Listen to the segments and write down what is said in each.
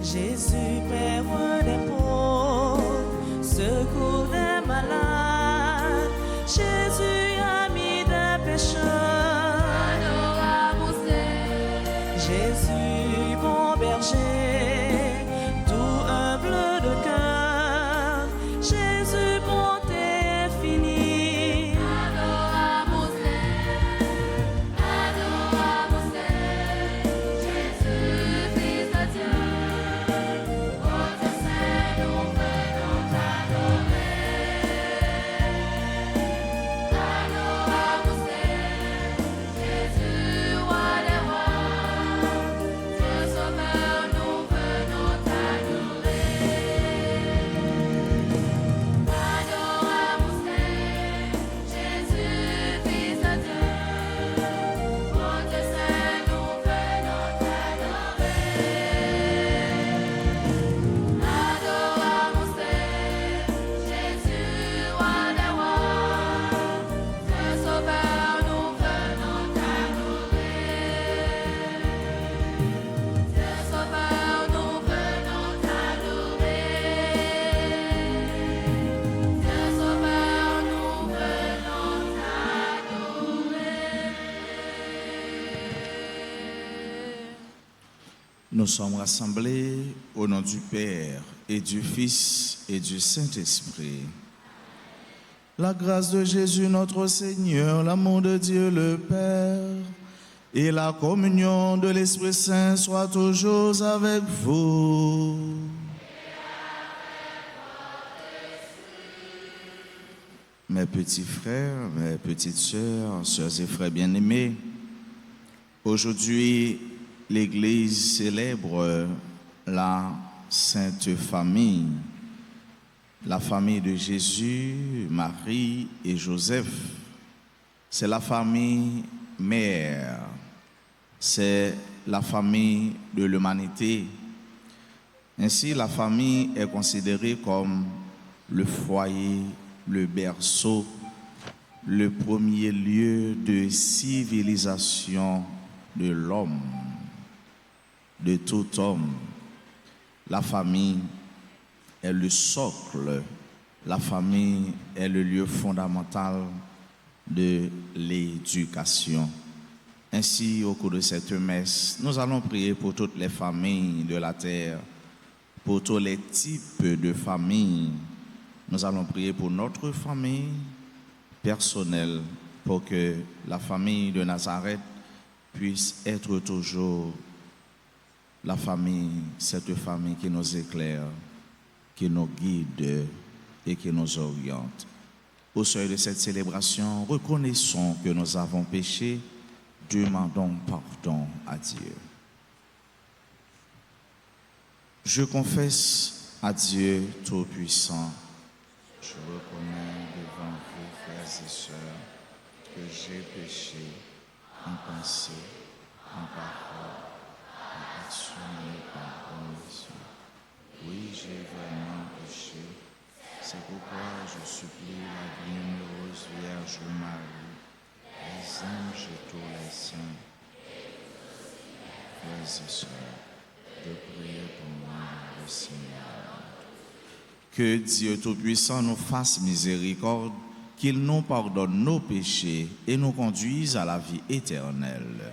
Jésus, Père des pauvres, secours des malades. Jésus, ami des pécheurs. Jésus, bon berger, tout humble de cœur. Jésus, bonté infinie. Nous sommes rassemblés au nom du Père et du Fils et du Saint-Esprit. La grâce de Jésus notre Seigneur, l'amour de Dieu le Père et la communion de l'Esprit Saint soient toujours avec vous. Mes petits frères, mes petites sœurs, sœurs et frères bien-aimés, aujourd'hui, l'Église célèbre la Sainte Famille, la famille de Jésus, Marie et Joseph. C'est la famille mère, c'est la famille de l'humanité. Ainsi, la famille est considérée comme le foyer, le berceau, le premier lieu de civilisation de l'homme. De tout homme. La famille est le socle, la famille est le lieu fondamental de l'éducation. Ainsi, au cours de cette messe, nous allons prier pour toutes les familles de la terre, pour tous les types de familles. Nous allons prier pour notre famille personnelle, pour que la famille de Nazareth puisse être toujours la famille, cette famille qui nous éclaire, qui nous guide et qui nous oriente. Au seuil de cette célébration, reconnaissons que nous avons péché, demandons pardon à Dieu. Je confesse à Dieu Tout-Puissant, je reconnais devant vous, frères et sœurs, que j'ai péché en pensée, en parole, par omission. Oui, j'ai vraiment péché. C'est pourquoi je supplie la bienheureuse Vierge Marie, les anges et tous les saints, frères et sœurs, de prier pour moi, le Seigneur. Que Dieu Tout-Puissant nous fasse miséricorde, qu'il nous pardonne nos péchés et nous conduise à la vie éternelle.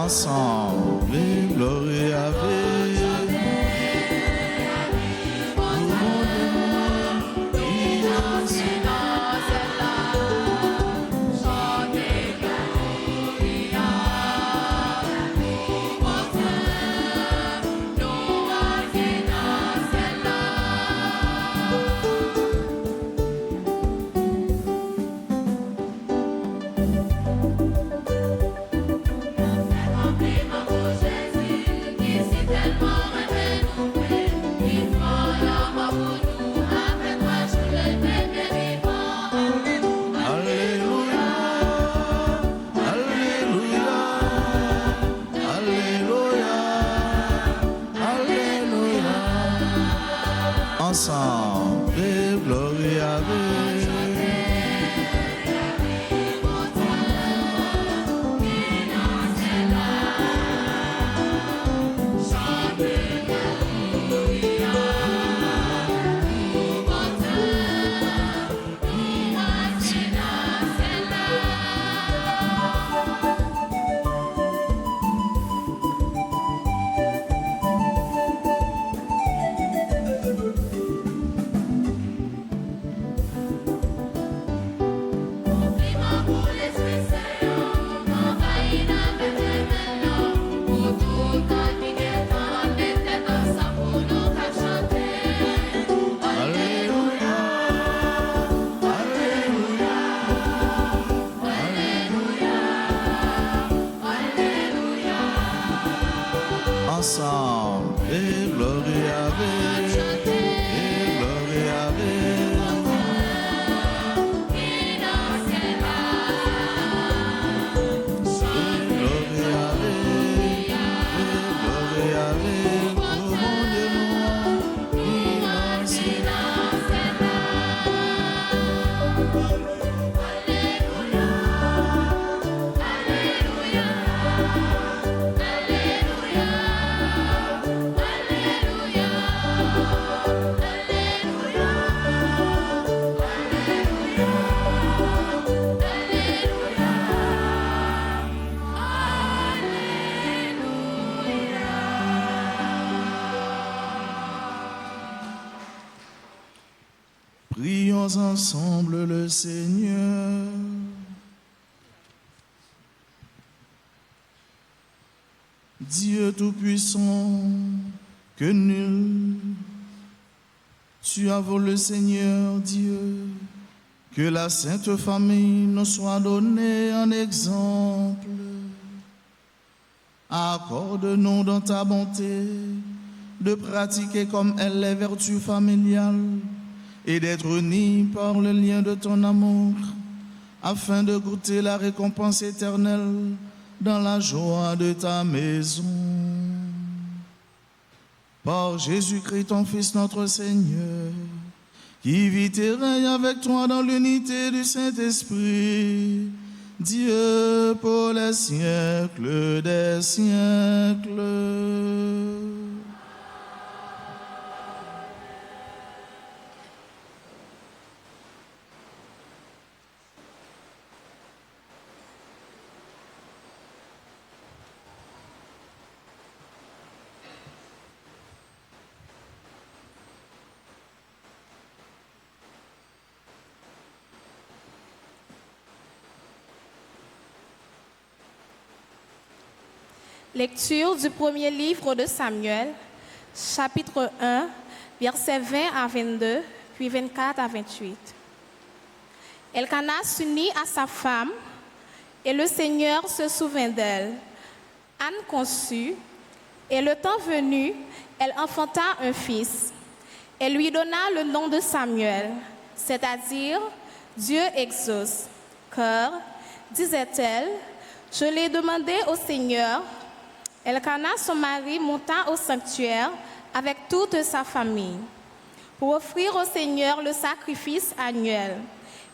ensemble, Gloria ensemble, Gloria ensemble, Gloria Prions ensemble le Seigneur. Dieu Tout-Puissant, que nul, tu as voulu, Seigneur Dieu, que la Sainte Famille nous soit donnée en exemple. Accorde-nous dans ta bonté de pratiquer comme elle les vertus familiales et d'être unis par le lien de ton amour, afin de goûter la récompense éternelle dans la joie de ta maison. Par Jésus-Christ, ton Fils, notre Seigneur, qui vit et règne avec toi dans l'unité du Saint-Esprit, Dieu pour les siècles des siècles. Lecture du premier livre de Samuel, chapitre 1, versets 20 à 22, puis 24 à 28. Elkana s'unit à sa femme, et le Seigneur se souvint d'elle. Anne conçut, et le temps venu, elle enfanta un fils. Elle lui donna le nom de Samuel, c'est-à-dire Dieu exauce, car, disait-elle, je l'ai demandé au Seigneur. Elkana, son mari, monta au sanctuaire avec toute sa famille pour offrir au Seigneur le sacrifice annuel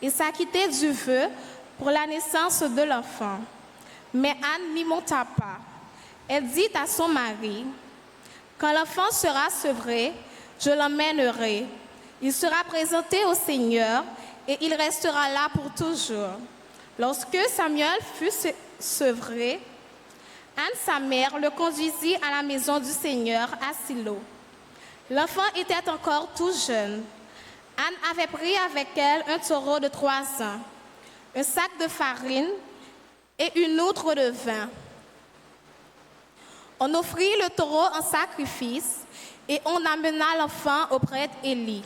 et s'acquitter du vœu pour la naissance de l'enfant. Mais Anne n'y monta pas. Elle dit à son mari, « Quand l'enfant sera sevré, je l'emmènerai. Il sera présenté au Seigneur et il restera là pour toujours. » Lorsque Samuel fut sevré, Anne, sa mère, le conduisit à la maison du Seigneur à Silo. L'enfant était encore tout jeune. Anne avait pris avec elle un taureau de 3 ans, un sac de farine et une outre de vin. On offrit le taureau en sacrifice et on amena l'enfant au prêtre Élie.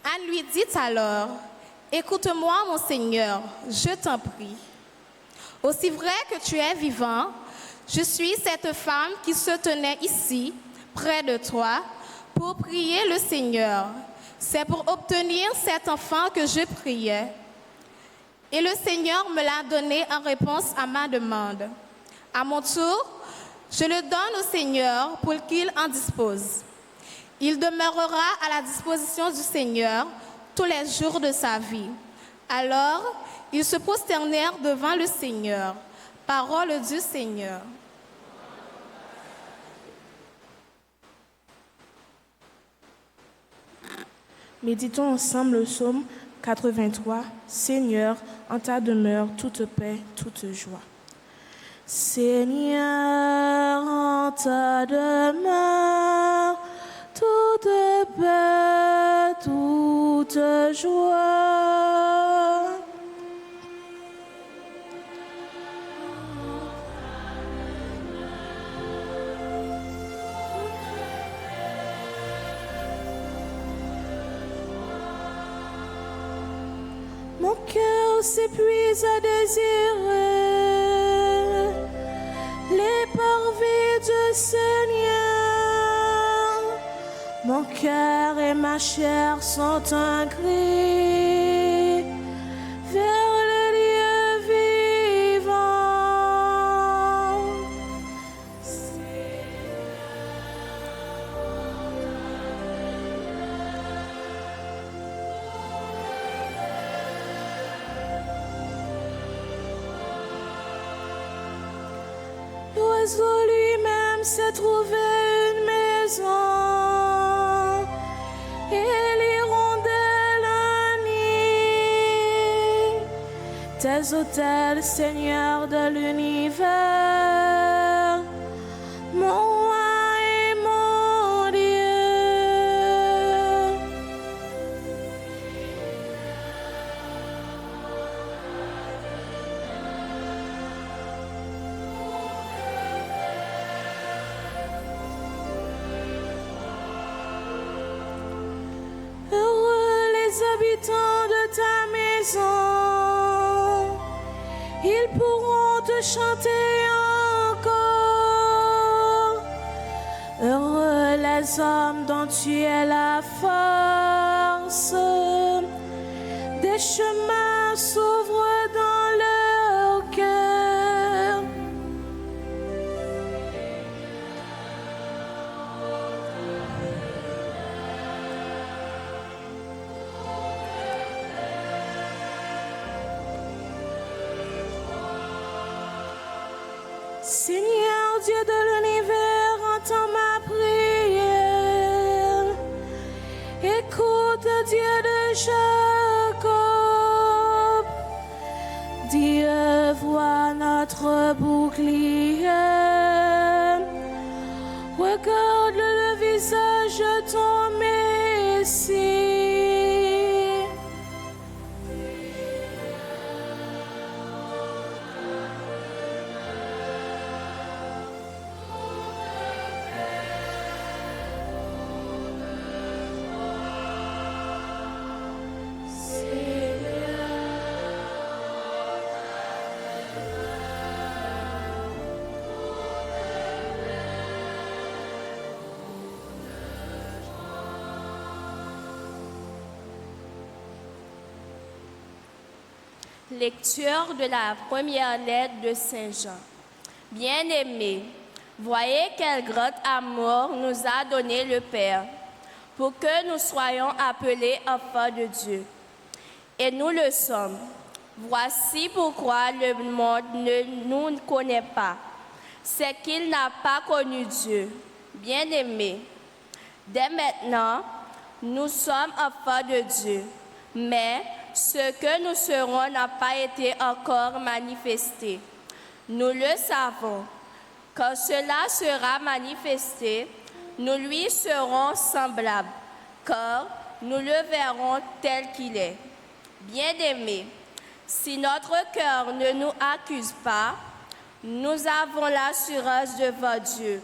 Anne lui dit alors, « Écoute-moi, mon Seigneur, je t'en prie. Aussi vrai que tu es vivant, je suis cette femme qui se tenait ici, près de toi, pour prier le Seigneur. C'est pour obtenir cet enfant que je priais. Et le Seigneur me l'a donné en réponse à ma demande. À mon tour, je le donne au Seigneur pour qu'il en dispose. Il demeurera à la disposition du Seigneur tous les jours de sa vie. » Alors, ils se prosternèrent devant le Seigneur. Parole du Seigneur. Méditons ensemble le psaume 83. Seigneur, en ta demeure, toute paix, toute joie. Seigneur, en ta demeure, toute paix, toute joie. Mon cœur s'épuise à désirer les parvis du Seigneur. Mon cœur et ma chair sont un cri vers le Dieu vivant. L'oiseau lui-même s'est trouvé une maison et l'hirondelle un nid. Tes autels, Seigneur de l'univers, mon roi et mon Dieu. Heureux les habitants de ta maison, ils pourront te chanter encore. Heureux les hommes dont tu es la force, des chemins s'ouvrent dans leur cœur. Seigneur Dieu de l'univers, entends ma prière. Écoute, Dieu de Jacob. Dieu, vois notre bouclier. Regarde le visage de ton Messie. Lecture de la première lettre de Saint Jean. Bien-aimés, voyez quel grand amour nous a donné le Père, pour que nous soyons appelés enfants de Dieu. Et nous le sommes. Voici pourquoi le monde ne nous connaît pas. C'est qu'il n'a pas connu Dieu. Bien-aimés, dès maintenant, nous sommes enfants de Dieu, mais ce que nous serons n'a pas été encore manifesté. Nous le savons, Quand cela sera manifesté, nous lui serons semblables, car nous le verrons tel qu'il est. Bien-aimés, si notre cœur ne nous accuse pas, nous avons l'assurance devant Dieu.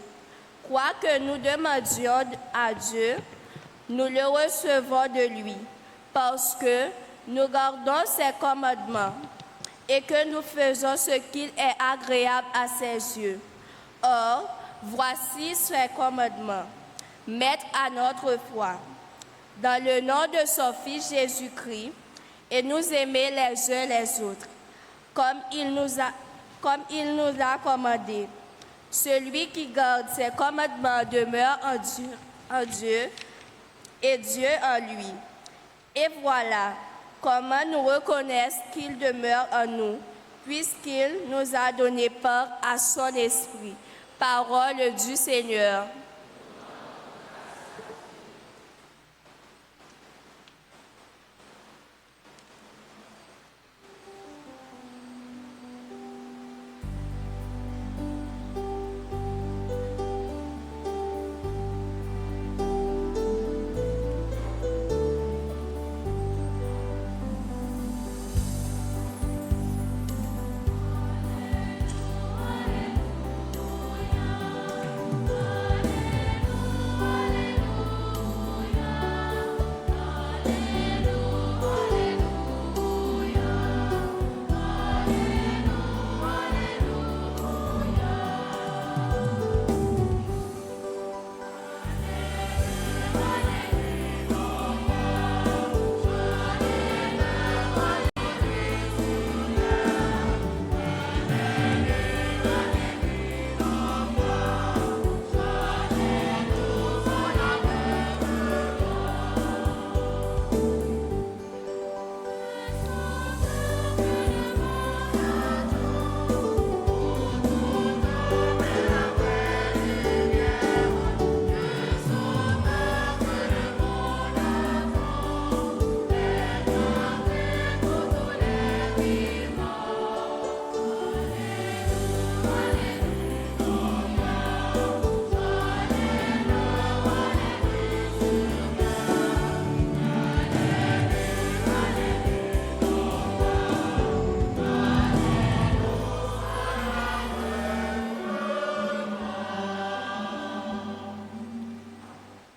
Quoi que nous demandions à Dieu, nous le recevons de lui, parce que nous gardons ses commandements et que nous faisons ce qu'il est agréable à ses yeux. Or, voici ses commandements. Mettre à notre foi, dans le nom de son Fils Jésus-Christ, et nous aimer les uns les autres, comme il nous a commandé. Celui qui garde ses commandements demeure en Dieu et Dieu en lui. Et voilà comment nous reconnaissons qu'il demeure en nous, puisqu'il nous a donné part à son esprit. Parole du Seigneur.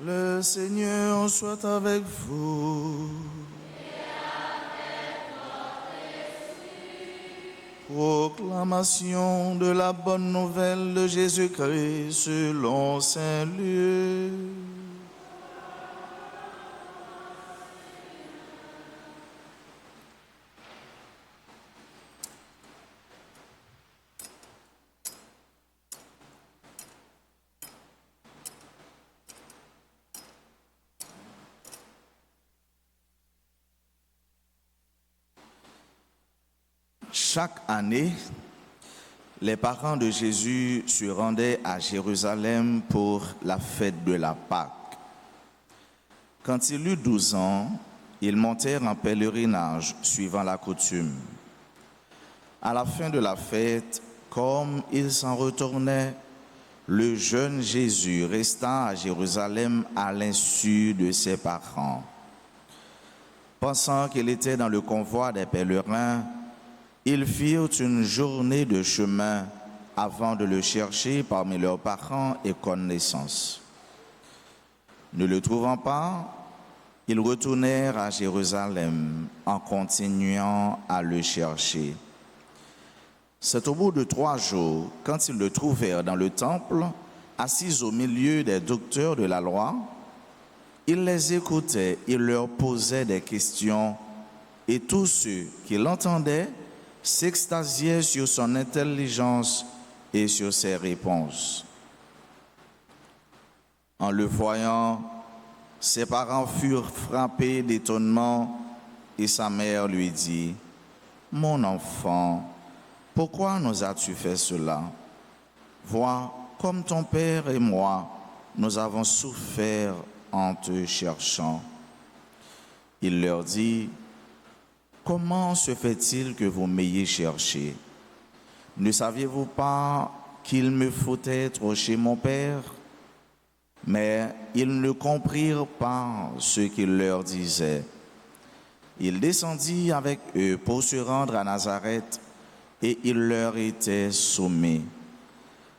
Le Seigneur soit avec vous. Proclamation de la bonne nouvelle de Jésus-Christ selon Saint Luc. Chaque année, les parents de Jésus se rendaient à Jérusalem pour la fête de la Pâque. Quand il eut 12 ans, ils montèrent en pèlerinage suivant la coutume. À la fin de la fête, comme ils s'en retournaient, le jeune Jésus resta à Jérusalem à l'insu de ses parents. Pensant qu'il était dans le convoi des pèlerins, ils firent une journée de chemin avant de le chercher parmi leurs parents et connaissances. Ne le trouvant pas, ils retournèrent à Jérusalem en continuant à le chercher. C'est au bout de 3 jours, quand ils le trouvèrent dans le temple, assis au milieu des docteurs de la loi, il les écoutait et leur posait des questions, et tous ceux qui l'entendaient s'extasiaient sur son intelligence et sur ses réponses. En le voyant, ses parents furent frappés d'étonnement et sa mère lui dit : « Mon enfant, pourquoi nous as-tu fait cela? Vois, comme ton père et moi, nous avons souffert en te cherchant. » Il leur dit : « Comment se fait-il que vous m'ayez cherché? Ne saviez-vous pas qu'il me faut être chez mon Père. Mais ils ne comprirent pas ce qu'il leur disait. Il descendit avec eux pour se rendre à Nazareth et il leur était soumis.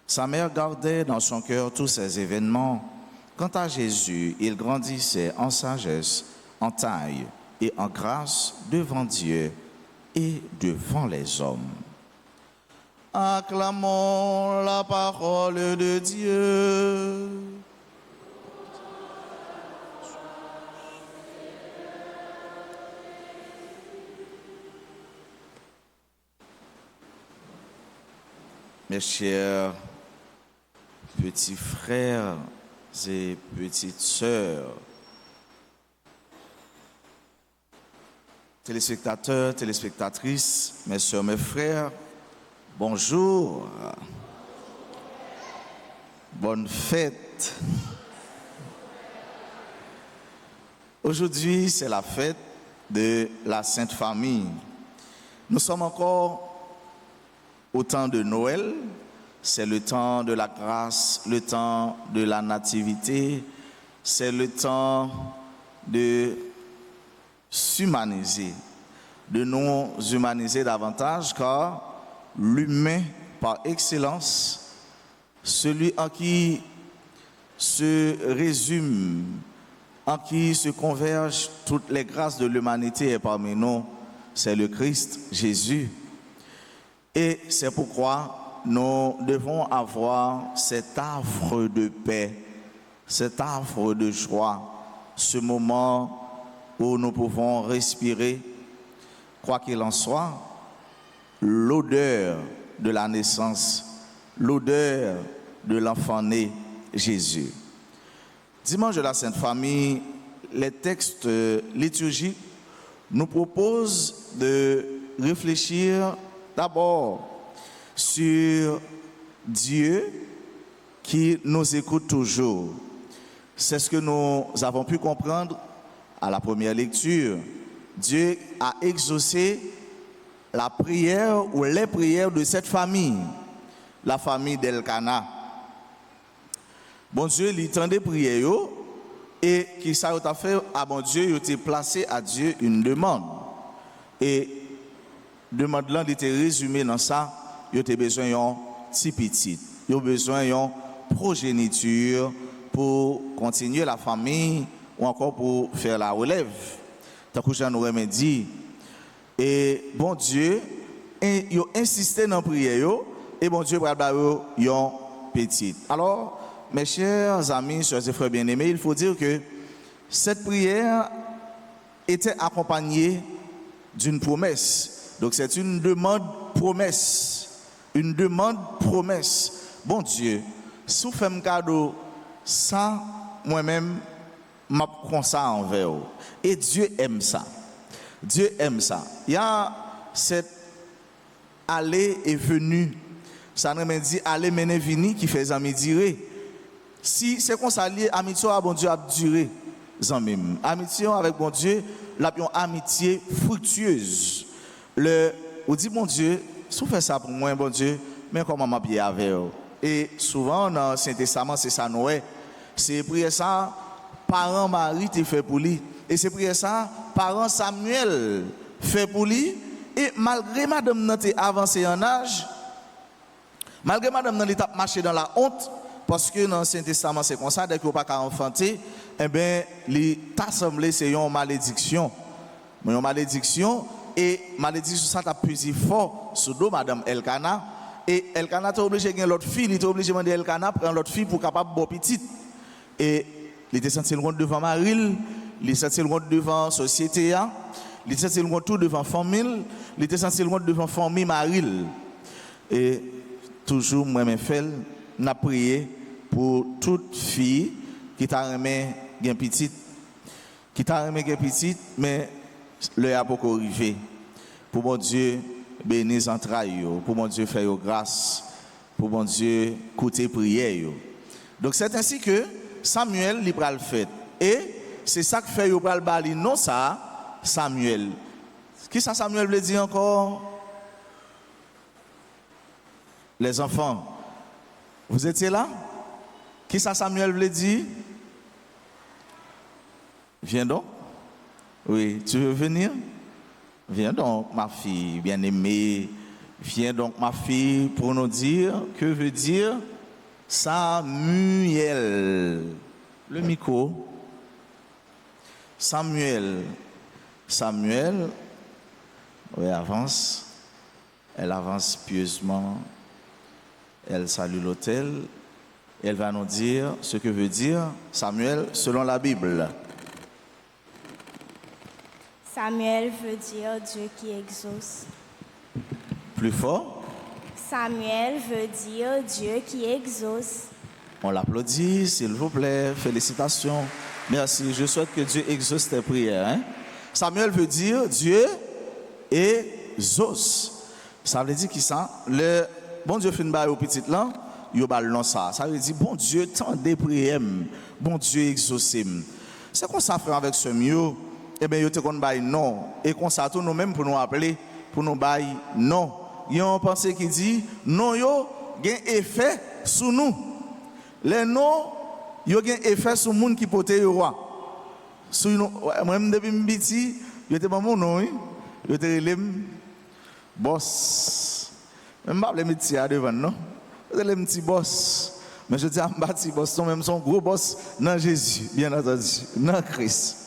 Sa mère gardait dans son cœur tous ces événements. Quant à Jésus, il grandissait en sagesse, en taille et en grâce devant Dieu et devant les hommes. Acclamons la parole de Dieu. Mes chers petits frères et petites sœurs, téléspectateurs, téléspectatrices, mes sœurs, mes frères, bonjour, bonne fête. Aujourd'hui, c'est la fête de la Sainte Famille. Nous sommes encore au temps de Noël, c'est le temps de la grâce, le temps de la nativité, c'est le temps de s'humaniser, de nous humaniser davantage, car l'humain par excellence, celui en qui se résument, en qui se convergent toutes les grâces de l'humanité et parmi nous, c'est le Christ Jésus. Et c'est pourquoi nous devons avoir cet havre de paix, cet havre de joie, ce moment où nous pouvons respirer, quoi qu'il en soit, l'odeur de la naissance, l'odeur de l'enfant né, Jésus. Dimanche de la Sainte Famille, les textes liturgiques nous proposent de réfléchir d'abord sur Dieu qui nous écoute toujours. C'est ce que nous avons pu comprendre à la première lecture. Dieu a exaucé la prière ou les prières de cette famille, la famille d'Elkana. Bon Dieu, il tendait prier et qui ça a fait à bon Dieu, il a placé à Dieu une demande. Et demande là, il était résumé dans ça, il a besoin d'un petit petit, il a besoin d'une progéniture pour continuer la famille ou encore pour faire la relève. Tant que Jean nous remet dit, et bon Dieu, il a insisté dans la prière et bon Dieu va dar un petit. Alors, mes chers amis, chers et frères bien-aimés, il faut dire que cette prière était accompagnée d'une promesse. Donc c'est une demande promesse. Une demande promesse. Bon Dieu, si vous faites un cadeau, ça, moi-même, je prends ça envers vous. Et Dieu aime ça. Dieu aime ça. Il y a cette aller et venue. Ça nous dit aller mener vini qui fait amis dire. Si c'est comme ça lié, amitié à bon Dieu a duré. Amitié avec bon Dieu, la amitié fructueuse. On dit, bon Dieu, si vous faites ça pour moi, bon Dieu, mais comment m'habiller avec vous? Et souvent, dans le Saint-Testament, c'est ça, Noé. C'est prier ça, parent Marie te fait pour lui. Et c'est prier ça, parent Samuel fait pour lui. Et malgré madame n'a avancé en âge, malgré madame n'a marché dans la honte, parce que dans le Saint-Testament, c'est comme ça, dès qu'on n'a pas enfanter, eh bien, l'assemblée, c'est une malédiction. Une malédiction. Et malédiction ça t'a pesé fort sur dos madame Elkana et Elkana t'a obligé de gagner l'autre fille, il t'a obligé de demander Elkana prendre l'autre fille pour capable bon petite et il était senti le rond devant Maril, il était senti le rond devant société, il était senti le rond tout devant famille, il était senti le rond devant famille Maril et toujours moi même fait n'a prié pour toute fille qui t'a aimé gain petite mais le a beaucoup arrivé. Pour mon Dieu bénisse entrailles, pour mon Dieu faire grâce, pour mon Dieu écouter prière. Donc c'est ainsi que Samuel li pral fait et c'est ça que fait yo pral bali non ça Samuel. Qui ça Samuel veut dire encore? Les enfants, Vous étiez là? Qui ça Samuel voulait dire? Viens donc. Oui, tu veux venir? Viens donc, ma fille bien-aimée. Viens donc, ma fille, pour nous dire que veut dire Samuel. Le micro. Samuel. Samuel. Oui, avance. Elle avance pieusement. Elle salue l'autel. Elle va nous dire ce que veut dire Samuel selon la Bible. Samuel veut dire Dieu qui exauce. Plus fort. Samuel veut dire Dieu qui exauce. On l'applaudit, s'il vous plaît. Félicitations. Merci. Je souhaite que Dieu exauce tes prières. Hein? Samuel veut dire Dieu exauce. Ça veut dire qui ça? Le bon Dieu fait une balle au petit là, il a non ça. Ça veut dire bon Dieu tendez prières, bon Dieu exauce. C'est qu'on ça fait avec ce mieux. Eh bien, il te qu'on baille non. Et qu'on ça tout nous-mêmes pour nous appeler, pour nous baille non. Il y a une pensée qui dit non yo gain effet sur nous. Les non yo gain effet sur monde qui porte le roi. Sur nous moi-même depuis petit, yo était pas mon nom, yo était relem boss. Même pas les métiers à devant non. Les petits boss. Mais je dis à petit boss, même son gros boss dans Jésus, bien entendu, dans Christ.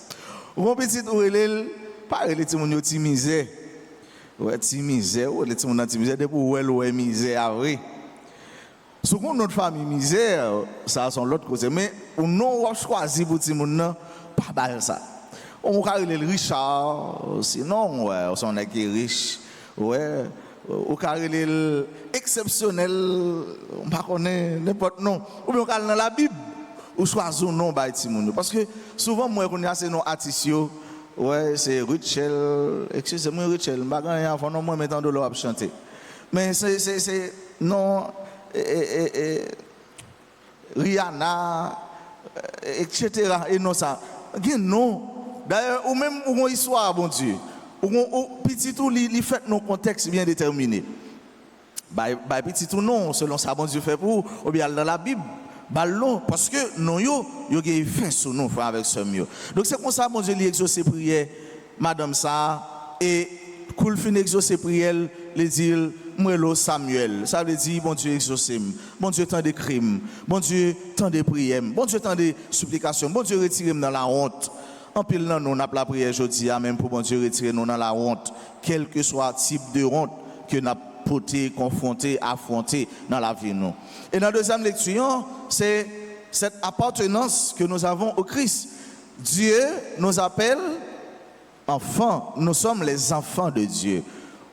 Mon petit ouelel, pas les petits moun ti misère. Ouais, ti misère, ou les petits moun ti misère depuis ouais misère vrai. Souvent notre famille misère, ça sont l'autre côté, mais on non choisi pour ti moun nan pas bal ça. On va le Richard, sinon ouais, on est riche. Ouais, au carré exceptionnel, on pas connaît n'importe non. Ou bien on dans la Bible. Ou choisir non ba ti moun parce que souvent moi connais assez non artistes ouais c'est Richel excusez-moi Richel pas rien avant non moi mettant de l'eau à chanter mais c'est non Rihanna etc. et non ça non d'ailleurs ou même une histoire bon Dieu ou petit tout li fait nos contexte bien déterminé ba petit tout non selon ça bon Dieu fait pour ou bien dans la Bible ballon parce que non yo gagne fait sur nous avec ce mieux. Donc c'est comme ça mon Dieu lui exaucer prière madame ça et cool fin exaucer prière les dire moi Samuel. Ça veut dire bon Dieu exaucer. Bon Dieu tant de crimes, bon Dieu tant de prières, bon Dieu tant de supplications, bon Dieu retire dans la honte. En pile non nous n'a la prière aujourd'hui même pour bon Dieu retirer nous dans la honte quel que soit type de honte que n'a porté, confronté, affronté dans la vie nous. Et dans la deuxième lecture, c'est cette appartenance que nous avons au Christ. Dieu nous appelle enfants, nous sommes les enfants de Dieu.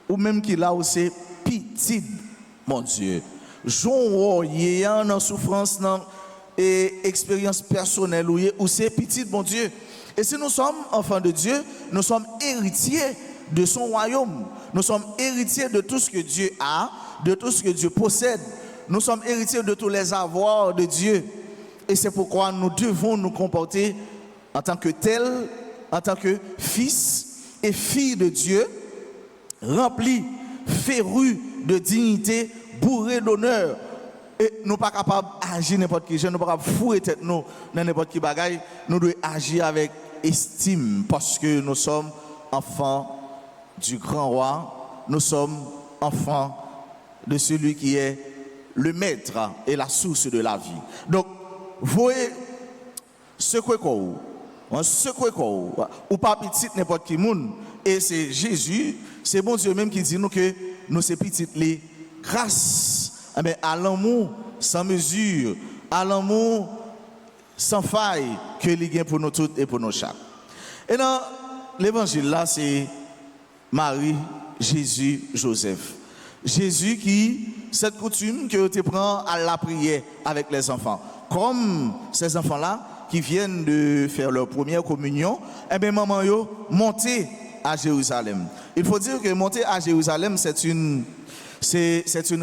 Ou même qu'il a aussi petit, mon Dieu. J'en ai en souffrance, et expérience personnelle, ou c'est petit, mon Dieu. Et si nous sommes enfants de Dieu, nous sommes héritiers de son royaume. Nous sommes héritiers de tout ce que Dieu a, de tout ce que Dieu possède. Nous sommes héritiers de tous les avoirs de Dieu. Et c'est pourquoi nous devons nous comporter en tant que tels, en tant que fils et filles de Dieu, remplis, férus de dignité, bourrés d'honneur. Et nous ne sommes pas capables d'agir n'importe qui, nous ne sommes pas capables de fouer tête nous dans n'importe qui bagaille. Nous devons agir avec estime parce que nous sommes enfants du grand roi, nous sommes enfants de celui qui est le maître et la source de la vie. Donc, voyez, ce que ou pas petit n'importe qui monde, et c'est Jésus, c'est bon Dieu même qui dit nous que nous c'est petites les grâce à l'amour sans mesure, à l'amour sans faille que il y a pour nous toutes et pour nous chaque. Et dans l'évangile là, c'est Marie, Jésus, Joseph. Jésus qui, cette coutume que tu prends à la prière avec les enfants. Comme ces enfants-là qui viennent de faire leur première communion, eh bien maman yo monter à Jérusalem. Il faut dire que monter à Jérusalem, c'est une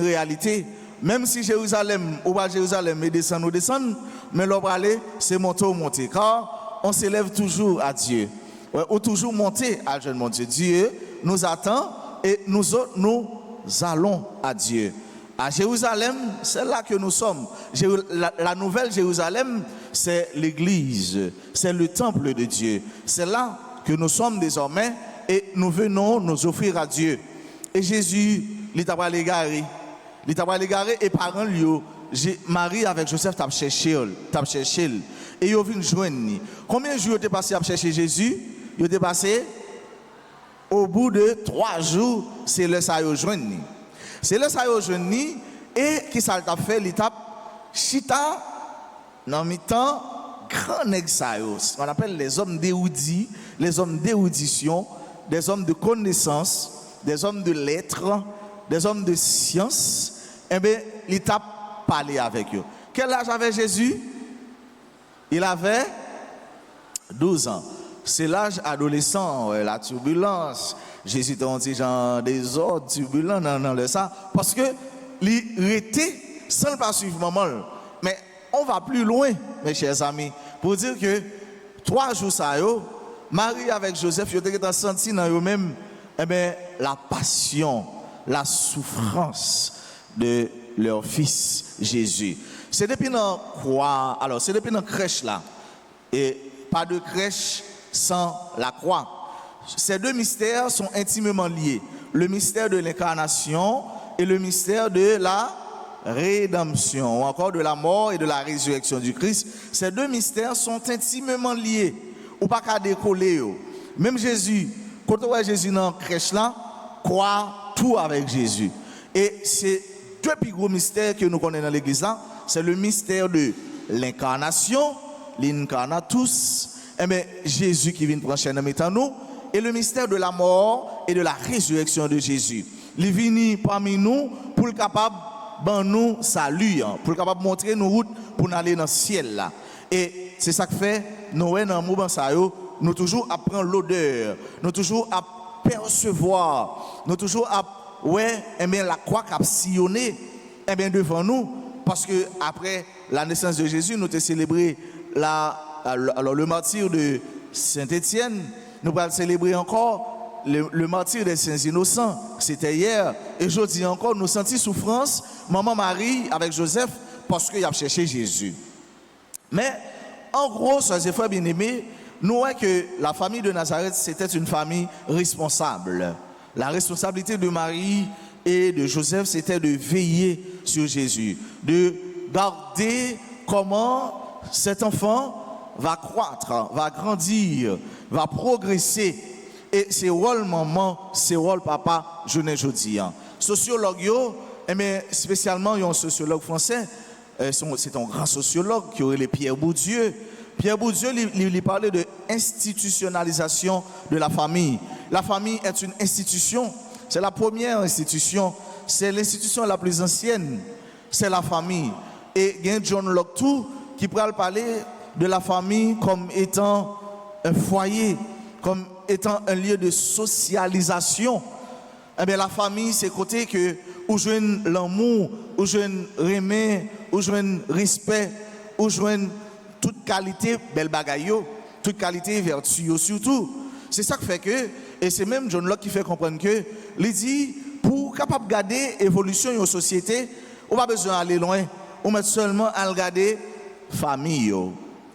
réalité. Même si Jérusalem, ou pas Jérusalem, et descend, mais l'on va aller, c'est monter ou monter. Car on s'élève toujours à Dieu. Ou toujours monter à mon Dieu. Dieu nous attend et nous allons à Dieu. À Jérusalem, c'est là que nous sommes. La nouvelle Jérusalem, c'est l'église, c'est le temple de Dieu. C'est là que nous sommes désormais et nous venons nous offrir à Dieu. Et Jésus, il t'a pas l'égaré. Il t'a pas l'égaré et parents lui, Marie avec Joseph t'a cherché. Et ils viennent joindre. Combien de jours ils ont passé à chercher Jésus? Ils ont passé au bout de 3 jours, c'est le ça yo joindre. C'est le ça yo joindre et qui ça t'a fait l'étape chita dans mi-temps grand nèg ça yo. On appelle les hommes d'érudits, les hommes d'érudition, des hommes de connaissance, des hommes de lettres, des hommes de science. Eh bien, l'étape parler avec eux. Quel âge avait Jésus? Il avait 12 ans. C'est l'âge adolescent, la turbulence. Jésus était un petit genre désordre, turbulent dans le ça. Parce que il était sans pas suivre maman. Mais on va plus loin, mes chers amis, pour dire que 3 jours ça, Marie avec Joseph, ils ont senti dans eux-mêmes la passion, la souffrance de leur fils Jésus. C'est depuis dans croix, alors c'est depuis dans crèche là, et pas de crèche sans la croix. Ces deux mystères sont intimement liés. Le mystère de l'incarnation et le mystère de la rédemption, ou encore de la mort et de la résurrection du Christ. Ces deux mystères sont intimement liés. Ou pas qu'à décoller. Même Jésus, quand on voit Jésus dans la crèche là, croit tout avec Jésus. Et c'est deux plus gros mystères que nous connaissons dans l'église là. C'est le mystère de l'incarnation, l'incarnatus, Jésus qui vient prendre chaîne en nous, et le mystère de la mort et de la résurrection de Jésus. Il est venu parmi nous pour le capable de nous saluer, pour le capable de montrer nos routes pour aller dans le ciel là. Et c'est ça que fait nous dans le mouvement ça nous toujours apprendre l'odeur, nous toujours à percevoir, nous toujours à la croix qui a sillonné devant nous. Parce que après la naissance de Jésus, nous avons célébré le martyre de Saint-Étienne. Nous allons célébrer encore le martyre des saints innocents. C'était hier. Et aujourd'hui encore, nous sentons souffrance, maman Marie avec Joseph, parce qu'il a cherché Jésus. Mais en gros, chers et frères bien-aimés, nous voyons que la famille de Nazareth, c'était une famille responsable. La responsabilité de Marie et de Joseph, c'était de veiller sur Jésus, de garder comment cet enfant va croître, va grandir, va progresser. Et c'est rôle maman, c'est rôle papa, je ne dis pas. Sociologue, spécialement un sociologue français, c'est un grand sociologue qui aurait les Pierre Bourdieu. Pierre Bourdieu, il parlait de institutionnalisation de la famille. La famille est une institution. C'est la première institution, c'est l'institution la plus ancienne, c'est la famille. Et il y a John Locke tout qui pourrait parler de la famille comme étant un foyer, comme étant un lieu de socialisation. Eh bien, la famille, c'est côté que où joigne l'amour, où joigne remè, où joigne respect, où joigne toute qualité belle bagaille, toute qualité vertu surtout. C'est ça qui fait que, et c'est même John Locke qui fait comprendre que, il dit, pour capable de garder l'évolution de la société, on n'a pas besoin d'aller loin, on met seulement à regarder famille.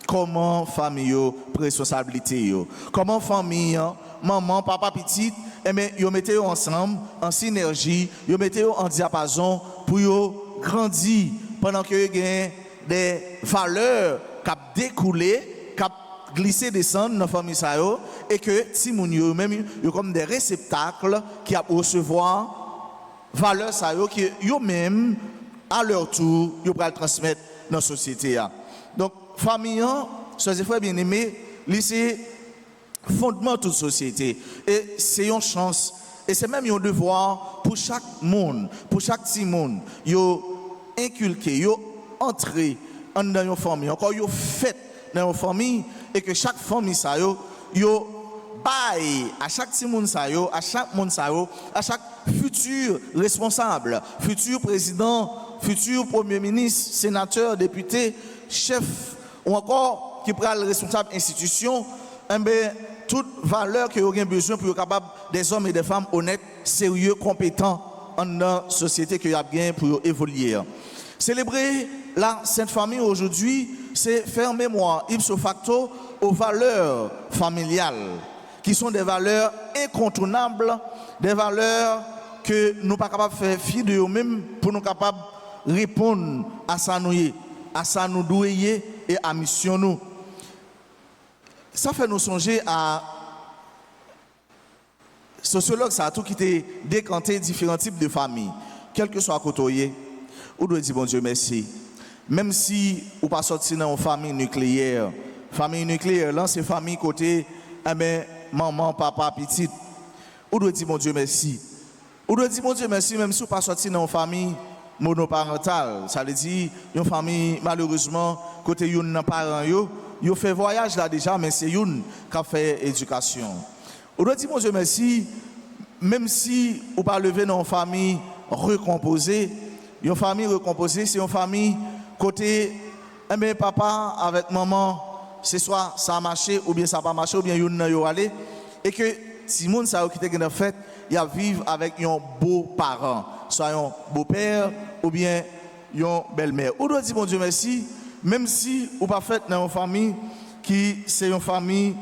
Comment famille, responsabilité, comment famille, maman, papa, petite, ils mettent ensemble, en synergie, ils mettent en diapason pour grandir pendant que y a des valeurs qui découlent, qui glisser descendre dans la famille et que si moun yo même yo comme des réceptacles qui a recevoir valeur ça yo qui yo même à leur tour yo pour transmettre dans la société. Donc famille, chers et frères bien-aimés, c'est fondement de toute société et c'est une chance et c'est même un devoir pour chaque monde, pour chaque petit monde, yo inculquer, yo entrer dans une famille, encore yo fait dans une famille et que chaque famille ça yo bail à chaque petit monde ça yo, à chaque monde ça yo, à chaque futur responsable, futur président, futur premier ministre, sénateur, député, chef ou encore qui prend le responsable institution, toute valeur que vous avez besoin pour être capable des hommes et des femmes honnêtes, sérieux, compétents la société que y a bien pour évoluer. Célébrer la Sainte Famille aujourd'hui, c'est faire mémoire ipso facto aux valeurs familiales, qui sont des valeurs incontournables, des valeurs que nous ne sommes pas capables de faire fi de nous-mêmes pour nous capables de répondre à ça nous douiller et à mission nous. Ça fait nous songer à sociologue ça a tout qui était décanté différents types de familles, quel que soit côté, ou doit dire bon Dieu merci. Même si ou pas sorti dans une famille nucléaire là c'est famille côté maman, papa, petite. Ou doit dire bon Dieu merci. Ou doit dire bon Dieu merci même si ou pas sorti dans une famille monoparentale, ça veut dire une famille malheureusement côté yon nan parents yo fait voyage là déjà mais c'est yon qui fait éducation. On doit dire bon Dieu merci, même si on pas lever dans une famille recomposée, une famille recomposée, c'est une famille côté papa avec maman, c'est soit ça a marché ou bien ça pas marché ou bien yon nan yo aller et que si moun ça qui était fait, il a vivre avec un beau parent, soit un beau-père ou bien une belle-mère. On doit dire bon Dieu merci, même si on pas fait dans une famille qui c'est une famille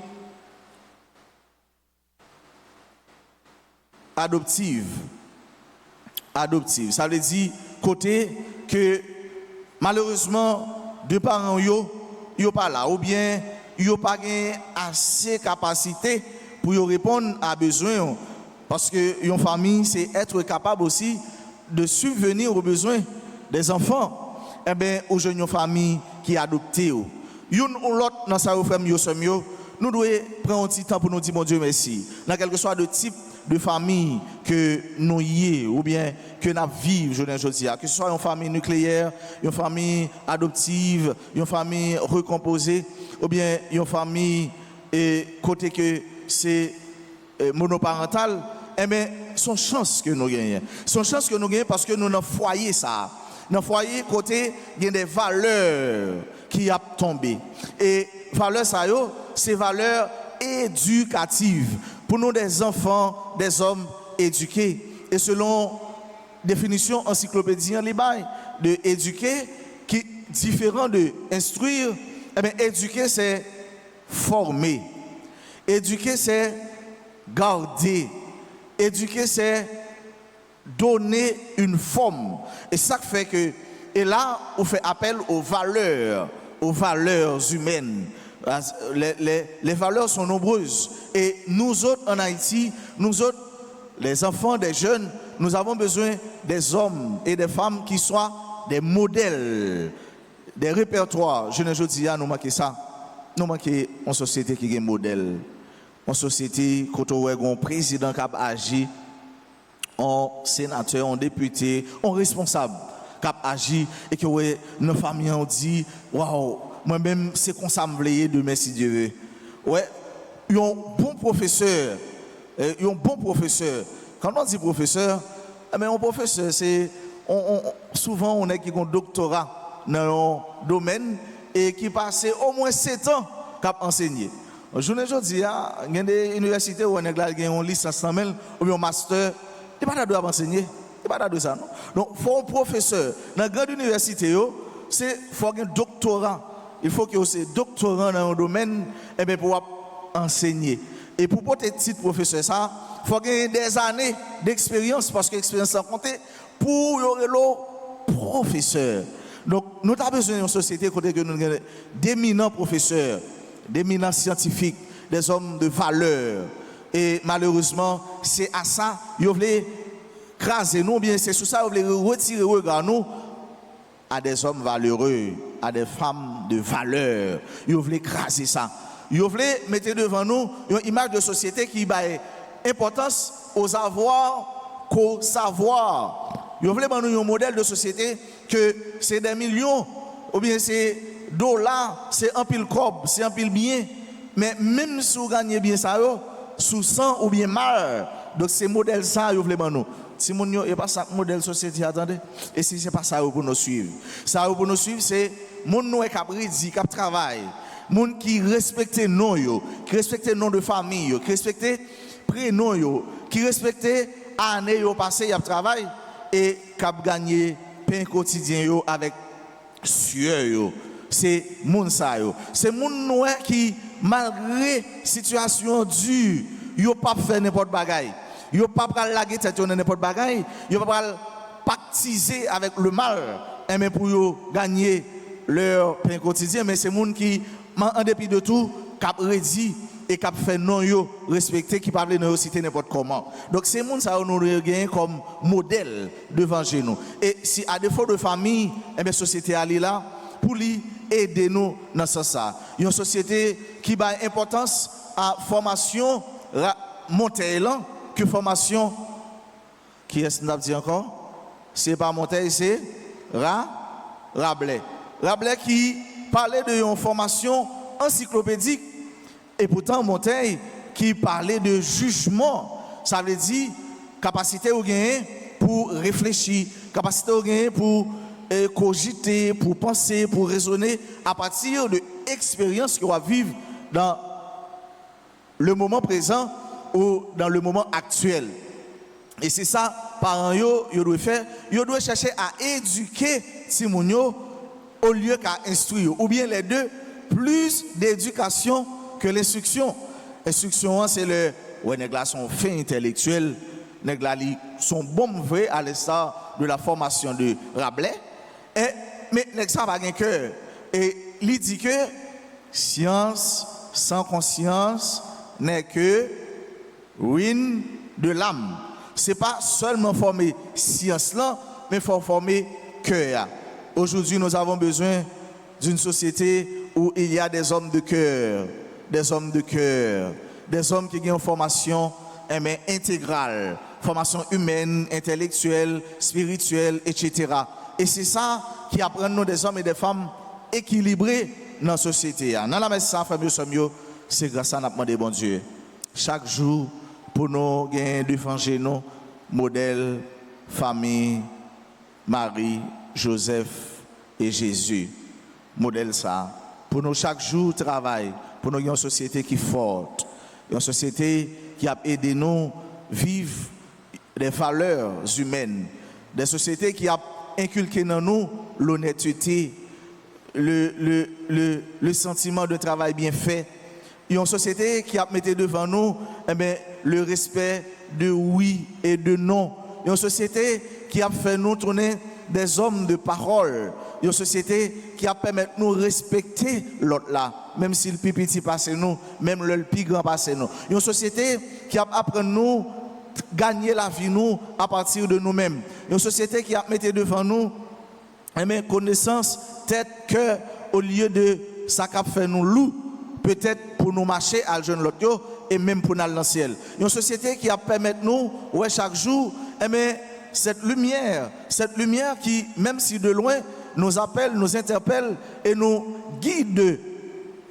adoptive. Ça veut dire côté que malheureusement deux parents yo pas là ou bien yo pas assez capacité pour répondre à besoin parce que une famille c'est être capable aussi de subvenir aux besoins des enfants. Eh bien aujourd'hui une famille qui est adoptée une ou l'autre dans sa famille nous devons prendre un petit temps pour nous dire bon Dieu merci dans quel que soit le type de famille que nous y est ou bien que nous vivons aujourd'hui, que ce soit une famille nucléaire, une famille adoptive, une famille recomposée ou bien une famille côté que c'est monoparental, eh bien son chance que nous gagnons. Son chance que nous gagnons parce que nous dans foyer ça. Dans foyer côté il y a des valeurs qui a tombé et valeurs ça yo, c'est valeurs éducatives. Pour nous, des enfants, des hommes éduqués. Et selon définition encyclopédienne, de éduquer, qui est différent de instruire, eh bien, éduquer, c'est former. Éduquer, c'est garder. Éduquer, c'est donner une forme. Et ça fait que, et là, on fait appel aux valeurs humaines. Les valeurs sont nombreuses et nous autres en Haïti, nous autres, les enfants, des jeunes, nous avons besoin des hommes et des femmes qui soient des modèles, des répertoires. Je ne dis pas, nous manquons ça. Nous manquons une société qui est un modèle. Une société qui a un président qui a agi, un sénateur, un député, un responsable qui a agi et que nos familles ont dit, waouh, moi-même, c'est comme ça me voulais de merci Dieu. Ouais, un bon professeur, Quand on dit professeur, un professeur, c'est souvent on est qui a un doctorat dans un domaine et qui passe au moins 7 ans à enseigner. Aujourd'hui, il y a des universités où on a une licence ou un master, il n'y a pas de enseigner. Il n'y a pas de ça. Donc, il faut un professeur. Dans la grande université, il faut un doctorat. Il faut que vous doctorant dans un domaine pour pouvoir enseigner. Et pour porter titre professeur, ça, il faut gagner des années d'expérience parce que l'expérience a compté pour le professeur. Donc, nous avons besoin d'une société côté que nous avons d'éminents professeurs, d'éminents scientifiques, des hommes de valeur. Et malheureusement, c'est à ça qu'ils veulent craser nous, bien c'est sur ça qu'ils veulent retirer le regard nous à des hommes valeureux, à des femmes de valeur. Ils veulent écraser ça. Ils veulent mettre devant nous une image de société qui a importance aux avoirs qu'au savoir. Ils veulent nous un modèle de société que c'est des millions, ou bien c'est dollars, c'est un pile cob, c'est un pile bien. Mais même si vous gagnez bien ça, sous sang ou bien mal, donc c'est modèle ça, ils veulent nous. Si mon n'y a pas ça modèle société, attendez. Et si c'est pas ça pour nous suivre. Ça pour nous suivre, c'est mon nous qui a qui travaille, mon qui respecte non yo, qui respecte nom de famille yo, qui respecte prénom yo, qui respecte année yo passé y a travail et cap gagner pain quotidien yo avec sueur yo. C'est moun sa yo. C'est moun nou qui malgré situation dure, yo pas faire n'importe bagaille. Yo pas pral laguer tête yo n'importe bagaille, yo pas pral pactiser avec le mal, mais pour yo gagner leur pain quotidien, mais c'est moun qui en dépit de tout cap ready et cap fait non yo respecter qui parle non citer n'importe comment. Donc c'est moun ça nous gagner comme modèle devant chez nous. Et si à défaut de famille, eh bien société ali là pour lui aider nous dans ce sens. Une société qui a importance à formation Montaigne que formation qui est-ce qu'on dit encore? C'est pas Montaigne, c'est Rabelais. Rabelais qui parlait de une formation encyclopédique et pourtant Montaigne qui parlait de jugement. Ça veut dire capacité au gain pour réfléchir, capacité au gain pour cogiter, pour penser, pour raisonner à partir de l'expérience qu'on va vivre dans le moment présent ou dans le moment actuel. Et c'est ça, parents yo doivent faire, yo doivent chercher à éduquer Timounio au lieu qu'à instruire, ou bien les deux, plus d'éducation que l'instruction. L'instruction, c'est le, ouais, les gars sont faits intellectuels, les gars sont bons vrais à l'instar de la formation de Rabelais. Mais les gars pas un cœur. Et il dit que science sans conscience n'est que ruine de l'âme. C'est pas seulement former science là, mais il faut former cœur. Aujourd'hui, nous avons besoin d'une société où il y a des hommes de cœur, des hommes de cœur, des hommes qui ont une formation intégrale, formation humaine, intellectuelle, spirituelle, etc. Et c'est ça qui apprend nous des hommes et des femmes équilibrés dans la société. Dans la messe, c'est grâce à nous demander bon Dieu. Chaque jour, pour nous gagner devant nous, modèle, famille, Marie, Joseph et Jésus. Modèle ça. Pour nous chaque jour travail, pour nous une société qui est forte, une société qui a aidé nous vivre des valeurs humaines, des sociétés qui a inculqué dans nous l'honnêteté, le sentiment de travail bien fait. Une société qui a mis devant nous le respect de oui et de non. Une société qui a fait nous tourner des hommes de parole. Une société qui a permis de nous respecter l'autre là, même si le plus petit passe nous, même le plus grand passe nous. Une société qui a appris nous gagner la vie nous à partir de nous-mêmes. Une société qui a mis devant nous connaissance, tête, cœur, au lieu de ça qu'a fait nous loup, peut-être pour nous marcher à jeune l'autre et même pour nous aller dans le ciel. Une société qui a permis nous, ouais, chaque jour, cette lumière qui, même si de loin, nous appelle, nous interpelle et nous guide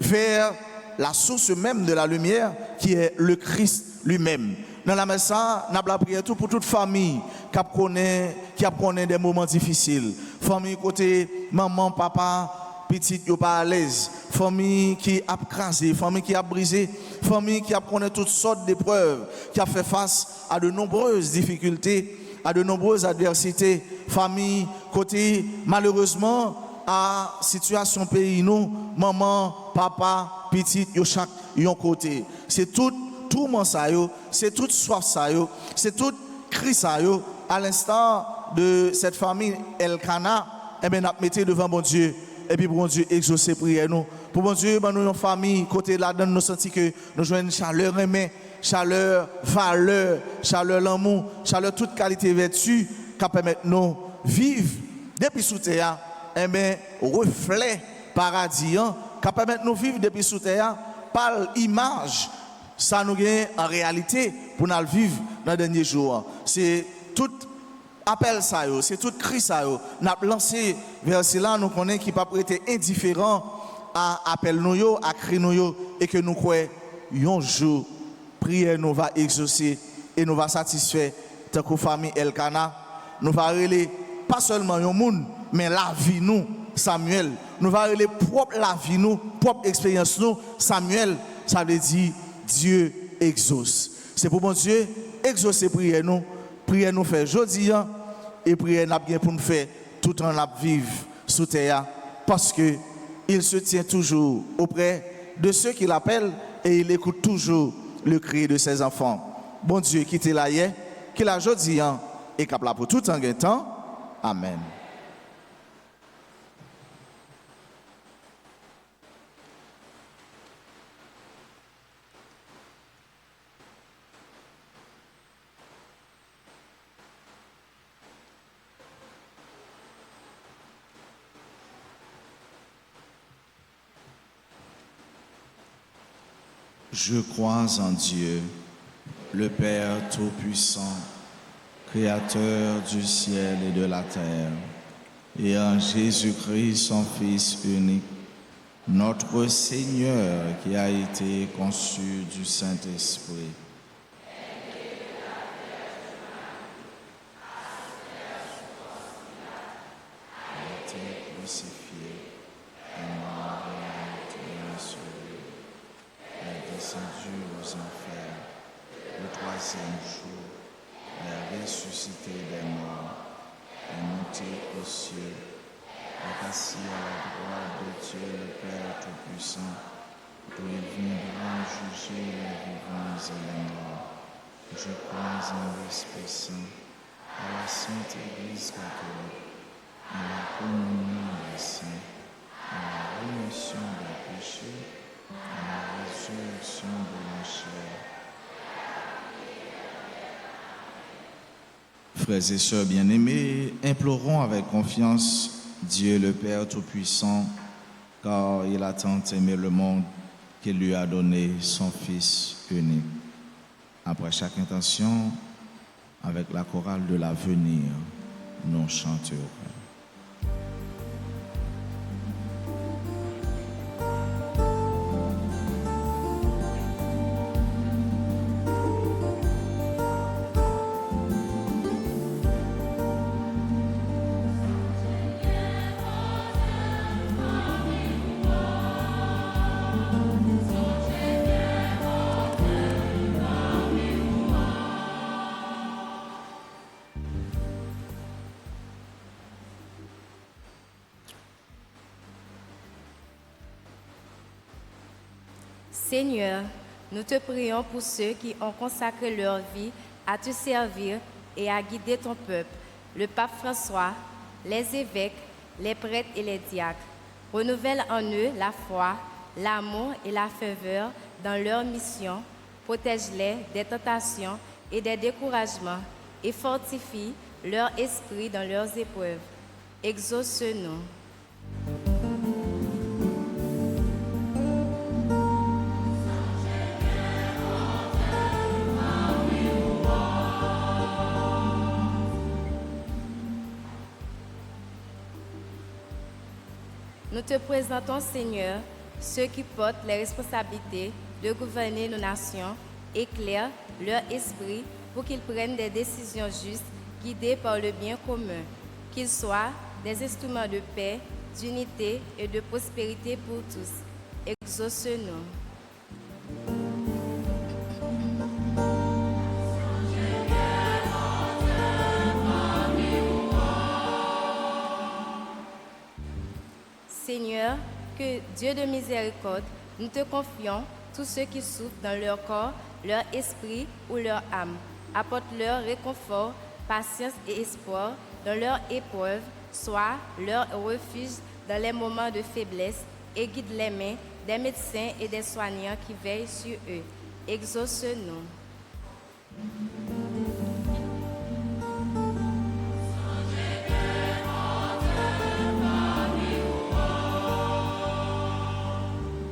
vers la source même de la lumière qui est le Christ lui-même. Dans la messe, nous avons prié tout pour toute famille qui connaît des moments difficiles. Famille côté maman, papa, petite, yo pas à l'aise. Famille qui a crasé, famille qui a brisé, famille qui a connu toutes sortes d'épreuves, qui a fait face à de nombreuses difficultés, à de nombreuses adversités. Famille côté malheureusement à situation pays nous, maman, papa, petite, yo chaque yon côté. C'est tout tourment ça yo, c'est toute soif ça yo, c'est tout cri ça yo. À l'instant de cette famille Elkana, n'a mettez devant bon Dieu. Et puis, bon Dieu, exaucer prière nous. Pour bon Dieu, nous, une famille, côté là-dedans, nous sentons que nous jouons une chaleur aimée, chaleur, valeur, chaleur l'amour, chaleur toute qualité vertu, qui permet nous vivre depuis sous terre, reflet paradis, qui permet nous vivre depuis sous terre par l'image. Ça nous gagne en réalité pour nous vivre dans les derniers jours. C'est tout. Appel ça yo, c'est tout cri ça yo. N'a lancé vers cela nous connaît qui pas prêter indifférent à appel nous yo, à cri nous yo et que nous croyons un jour prière nous va exaucer et nous va satisfaire tant que famille Elkana, nous va relayer pas seulement un monde mais la vie nous Samuel, nous va relayer propre la vie nous, propre expérience nous Samuel, ça veut dire Dieu exauce. C'est pour bon Dieu exaucer prière nous. Prière nous fait. Jodi, et prière n'a bien pour nous faire tout en la vivre sous terre parce que il se tient toujours auprès de ceux qui l'appellent et il écoute toujours le cri de ses enfants. Bon Dieu qui était là hier, qui l'a jodi et qui là pour tout en temps. Amen. Je crois en Dieu, le Père Tout-Puissant, Créateur du ciel et de la terre, et en Jésus-Christ, son Fils unique, notre Seigneur qui a été conçu du Saint-Esprit. Il a été crucifié, et mort et ressuscité. Il est descendu aux enfers. Le troisième jour, il est ressuscité des morts, est monté aux cieux, est assis à la droite de Dieu le Père Tout-Puissant, d'où il viendra juger les vivants et les morts. Je crois en l'Esprit Saint, à la Sainte Église catholique, à la communion des saints, à la rémission des péchés, à la résurrection de la chair. Frères et sœurs bien-aimés, implorons avec confiance Dieu le Père Tout-Puissant, car il a tant aimé le monde qu'il lui a donné son Fils unique. Après chaque intention, avec la chorale de l'avenir, nous chanterons. Seigneur, nous te prions pour ceux qui ont consacré leur vie à te servir et à guider ton peuple, le pape François, les évêques, les prêtres et les diacres. Renouvelle en eux la foi, l'amour et la ferveur dans leur mission. Protège-les des tentations et des découragements et fortifie leur esprit dans leurs épreuves. Exauce-nous. Nous te présentons, Seigneur, ceux qui portent les responsabilités de gouverner nos nations. Éclaire leur esprit pour qu'ils prennent des décisions justes, guidées par le bien commun. Qu'ils soient des instruments de paix, d'unité et de prospérité pour tous. Exauce-nous. Seigneur, que Dieu de miséricorde, nous te confions tous ceux qui souffrent dans leur corps, leur esprit ou leur âme. Apporte-leur réconfort, patience et espoir dans leur épreuve, soit leur refuge dans les moments de faiblesse et guide les mains des médecins et des soignants qui veillent sur eux. Exauce-nous.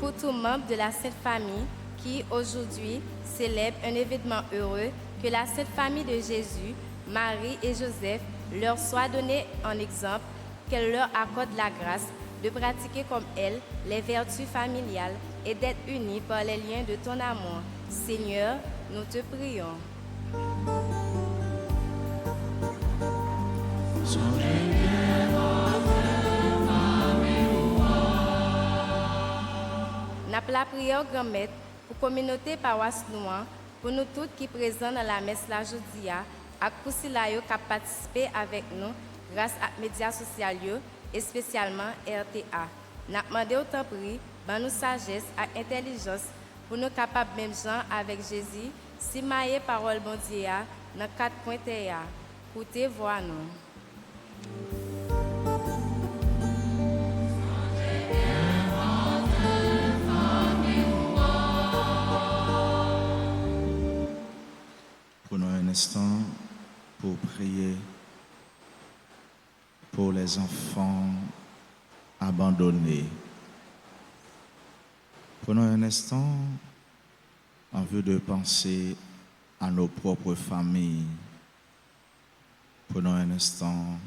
Pour tout membre de la Sainte Famille qui aujourd'hui célèbre un événement heureux, que la Sainte Famille de Jésus, Marie et Joseph leur soit donnée en exemple, qu'elle leur accorde la grâce de pratiquer comme elle les vertus familiales et d'être unis par les liens de ton amour. Seigneur, nous te prions. N'a la prière grand maître pour communauté paroisse Nouan, pour nous toutes qui présents dans la messe la jodia, ak pou si la yo kap participer avec nous grâce à médias sociaux et spécialement RTA. N'a demandé autant prix, ban nous sagesse et intelligence pour nous capables même gens avec Jésus, si mailler parole bon Dieu dans 4 points terre. Écoutez, voir nous. Prenons un instant pour prier pour les enfants abandonnés. Prenons un instant en vue de penser à nos propres familles. Prenons un instant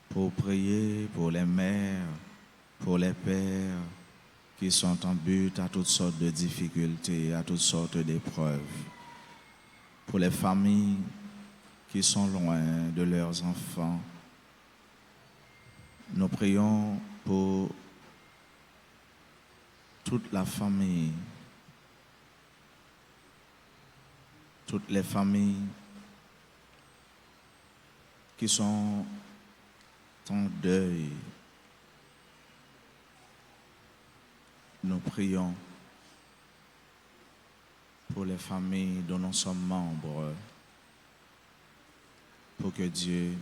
pour prier pour les mères, pour les pères qui sont en but à toutes sortes de difficultés, à toutes sortes d'épreuves. Pour les familles qui sont loin de leurs enfants. Nous prions pour toute la famille, toutes les familles qui sont en deuil. Nous prions pour les familles dont nous sommes membres, pour que Dieu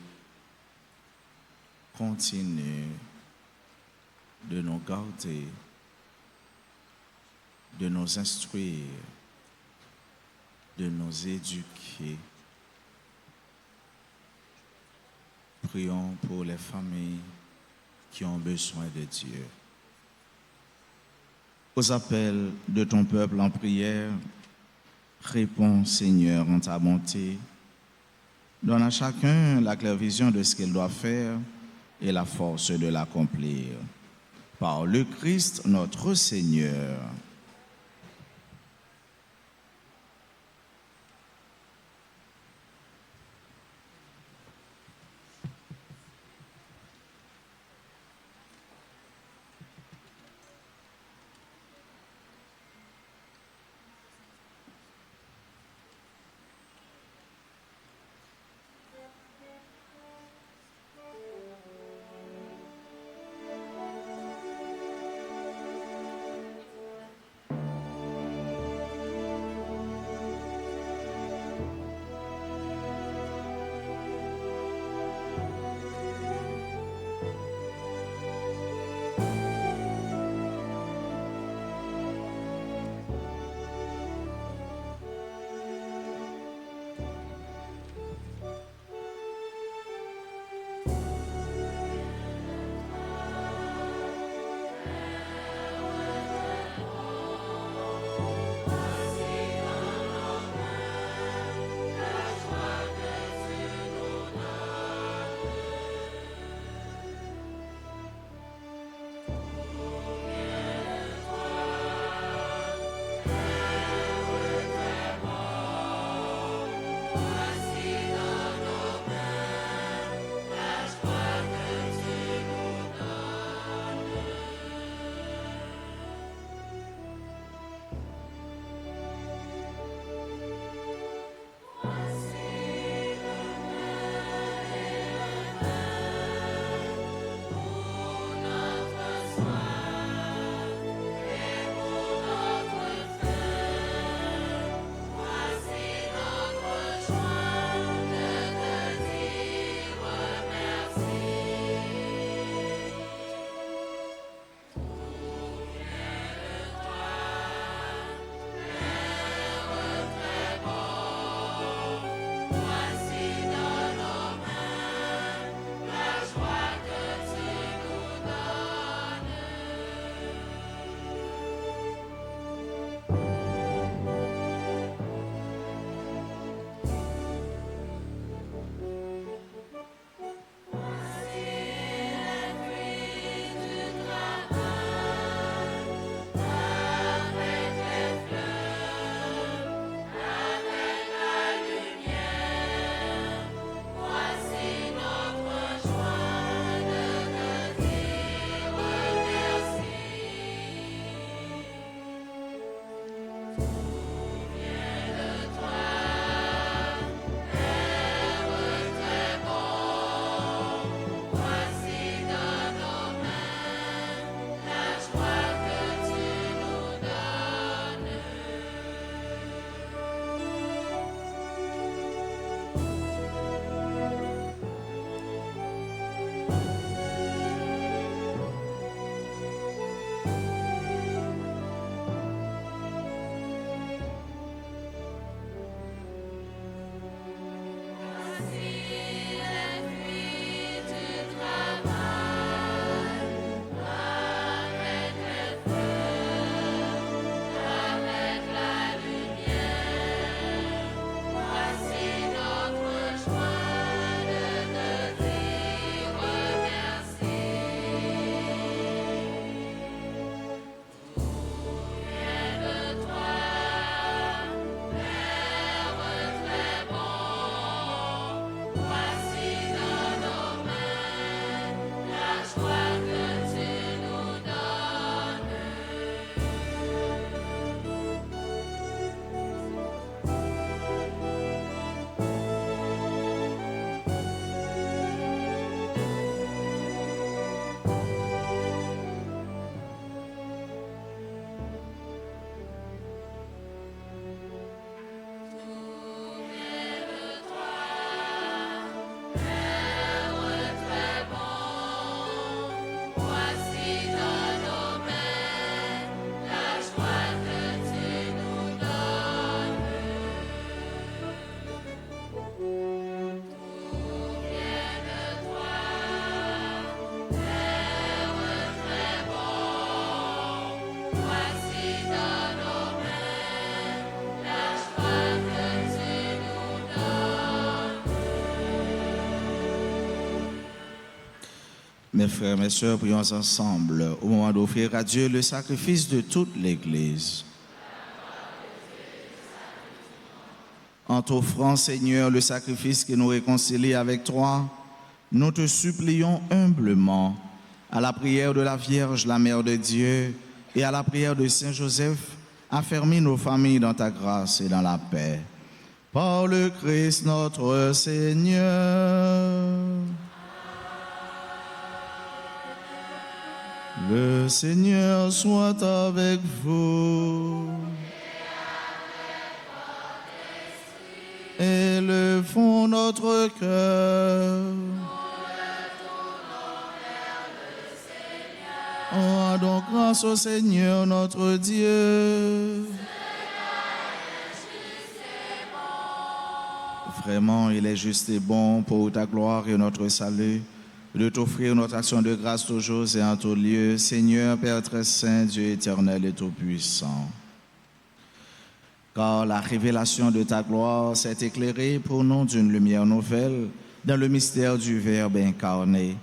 continue de nous garder, de nous instruire, de nous éduquer. Prions pour les familles qui ont besoin de Dieu. Aux appels de ton peuple en prière, réponds, Seigneur, en ta bonté. Donne à chacun la claire vision de ce qu'il doit faire et la force de l'accomplir. Par le Christ, notre Seigneur. Mes frères, mes sœurs, prions ensemble au moment d'offrir à Dieu le sacrifice de toute l'Église. En t'offrant, Seigneur, le sacrifice qui nous réconcilie avec toi, nous te supplions humblement, à la prière de la Vierge, la Mère de Dieu, et à la prière de Saint Joseph, affermis nos familles dans ta grâce et dans la paix. Par le Christ notre Seigneur. Le Seigneur soit avec vous. Élevons notre cœur. Rendons grâce au Seigneur notre Dieu. Vraiment, il est juste et bon pour ta gloire et notre salut de t'offrir notre action de grâce toujours et en tout lieu, Seigneur, Père très saint, Dieu éternel et tout-puissant. Car la révélation de ta gloire s'est éclairée pour nous d'une lumière nouvelle dans le mystère du Verbe incarné.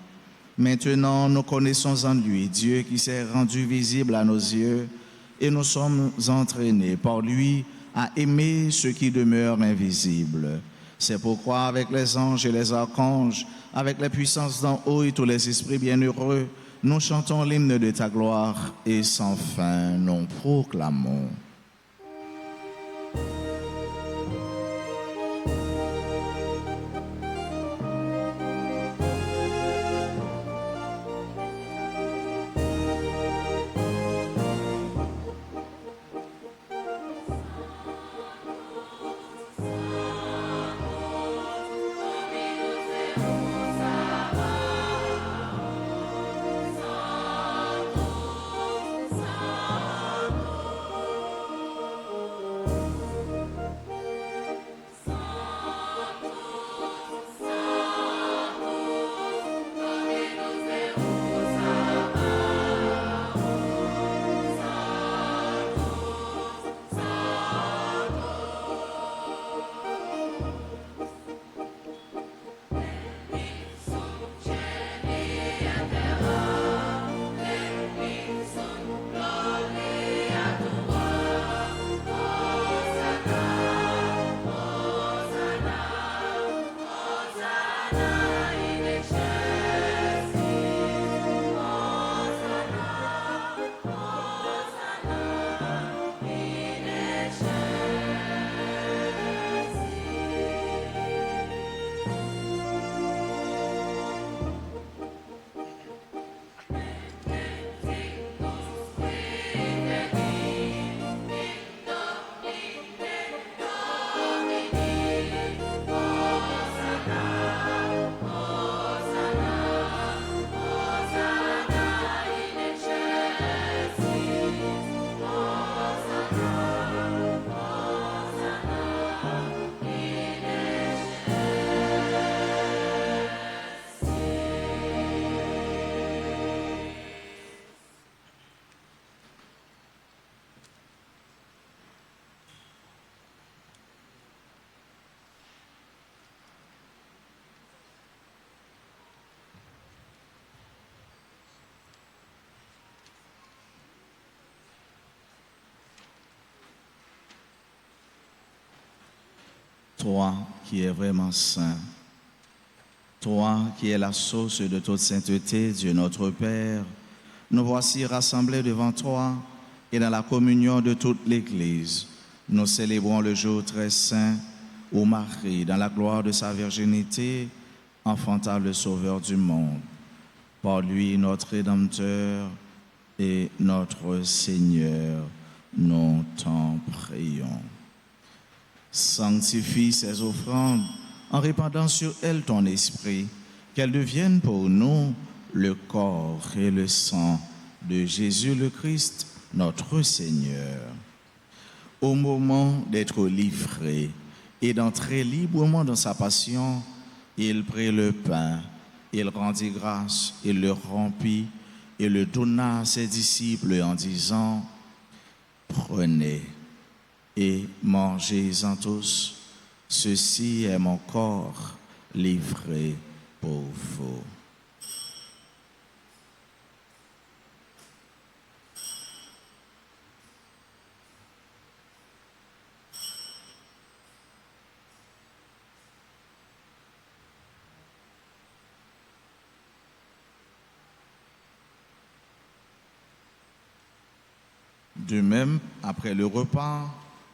Maintenant, nous connaissons en lui Dieu qui s'est rendu visible à nos yeux et nous sommes entraînés par lui à aimer ce qui demeure invisible. C'est pourquoi, avec les anges et les archanges, avec les puissances d'en haut et tous les esprits bienheureux, nous chantons l'hymne de ta gloire et sans fin nous proclamons. Toi qui es vraiment saint, toi qui es la source de toute sainteté, Dieu notre Père, nous voici rassemblés devant toi et dans la communion de toute l'Église. Nous célébrons le jour très saint où Marie, dans la gloire de sa virginité, enfanta le Sauveur du monde. Par lui, notre Rédempteur et notre Seigneur, nous t'en prions. Sanctifie ces offrandes en répandant sur elles ton esprit, qu'elles deviennent pour nous le corps et le sang de Jésus le Christ, notre Seigneur. Au moment d'être livré et d'entrer librement dans sa passion, il prit le pain, il rendit grâce, il le rompit et le donna à ses disciples en disant : Prenez et mangez-en tous, ceci est mon corps livré pour vous. De même, après le repas,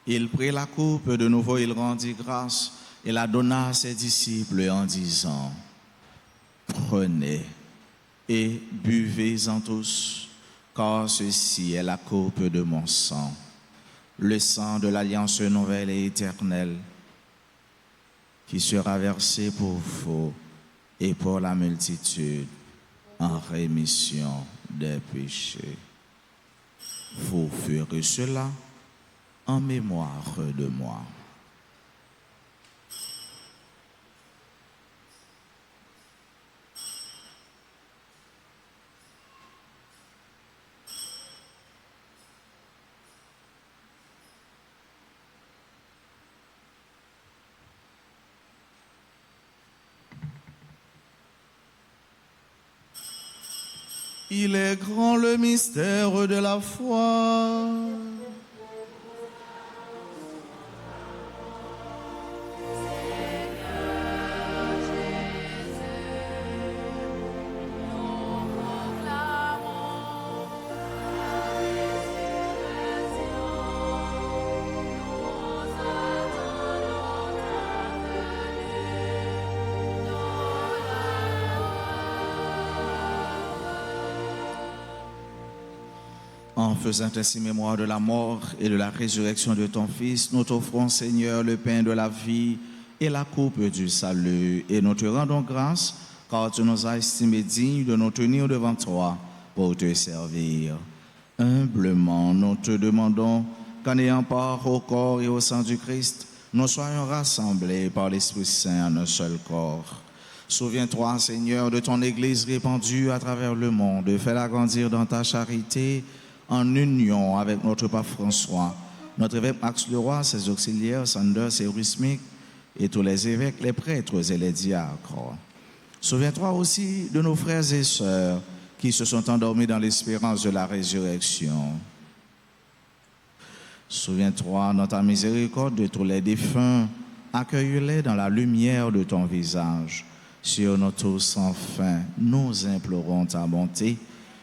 il prit la coupe, de nouveau il rendit grâce et la donna à ses disciples en disant, « Prenez et buvez-en tous, car ceci est la coupe de mon sang, le sang de l'alliance nouvelle et éternelle, qui sera versé pour vous et pour la multitude en rémission des péchés. Vous ferez cela en mémoire de moi. » Il est grand le mystère de la foi. En faisant ainsi mémoire de la mort et de la résurrection de ton Fils, nous t'offrons, Seigneur, le pain de la vie et la coupe du salut. Et nous te rendons grâce, car tu nous as estimés dignes de nous tenir devant toi pour te servir. Humblement, nous te demandons qu'en ayant part au corps et au sang du Christ, nous soyons rassemblés par l'Esprit Saint en un seul corps. Souviens-toi, Seigneur, de ton Église répandue à travers le monde. Fais-la grandir dans ta charité, en union avec notre pape François, notre évêque Max Leroy, ses auxiliaires, Sanders et Rusmic, et tous les évêques, les prêtres et les diacres. Souviens-toi aussi de nos frères et sœurs qui se sont endormis dans l'espérance de la résurrection. Souviens-toi, dans ta miséricorde, de tous les défunts, accueille-les dans la lumière de ton visage. Sur nous tous, enfin, nous implorons ta bonté,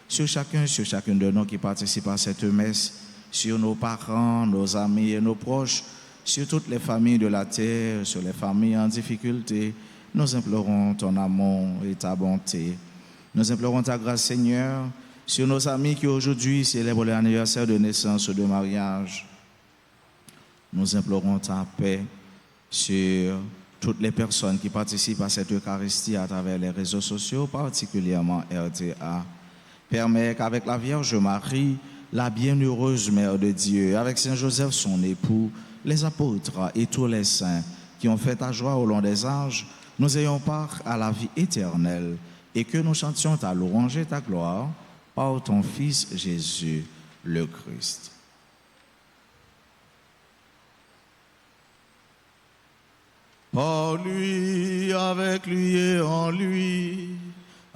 sur chacune de nous qui participe à cette messe, sur nos parents, nos amis et nos proches, sur toutes les familles de la terre, sur les familles en difficulté. Nous implorons ton amour et ta bonté. Nous implorons ta grâce, Seigneur, sur nos amis qui aujourd'hui célèbrent l'anniversaire de naissance ou de mariage. Nous implorons ta paix sur toutes les personnes qui participent à cette Eucharistie à travers les réseaux sociaux, particulièrement RTA. Permets qu'avec la Vierge Marie, la bienheureuse Mère de Dieu, avec Saint Joseph son époux, les apôtres et tous les saints qui ont fait ta joie au long des âges, nous ayons part à la vie éternelle et que nous chantions ta louange et ta gloire par ton Fils Jésus le Christ. Par lui, avec lui et en lui,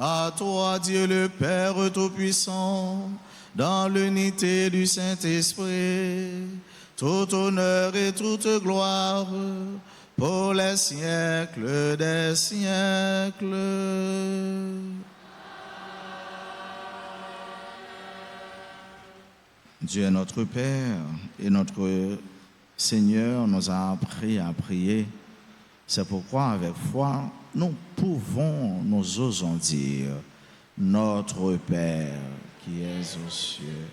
à toi, Dieu le Père Tout-Puissant, dans l'unité du Saint-Esprit, tout honneur et toute gloire pour les siècles des siècles. Dieu notre Père et notre Seigneur nous a appris à prier. C'est pourquoi, avec foi, nous osons dire, notre Père qui es aux cieux,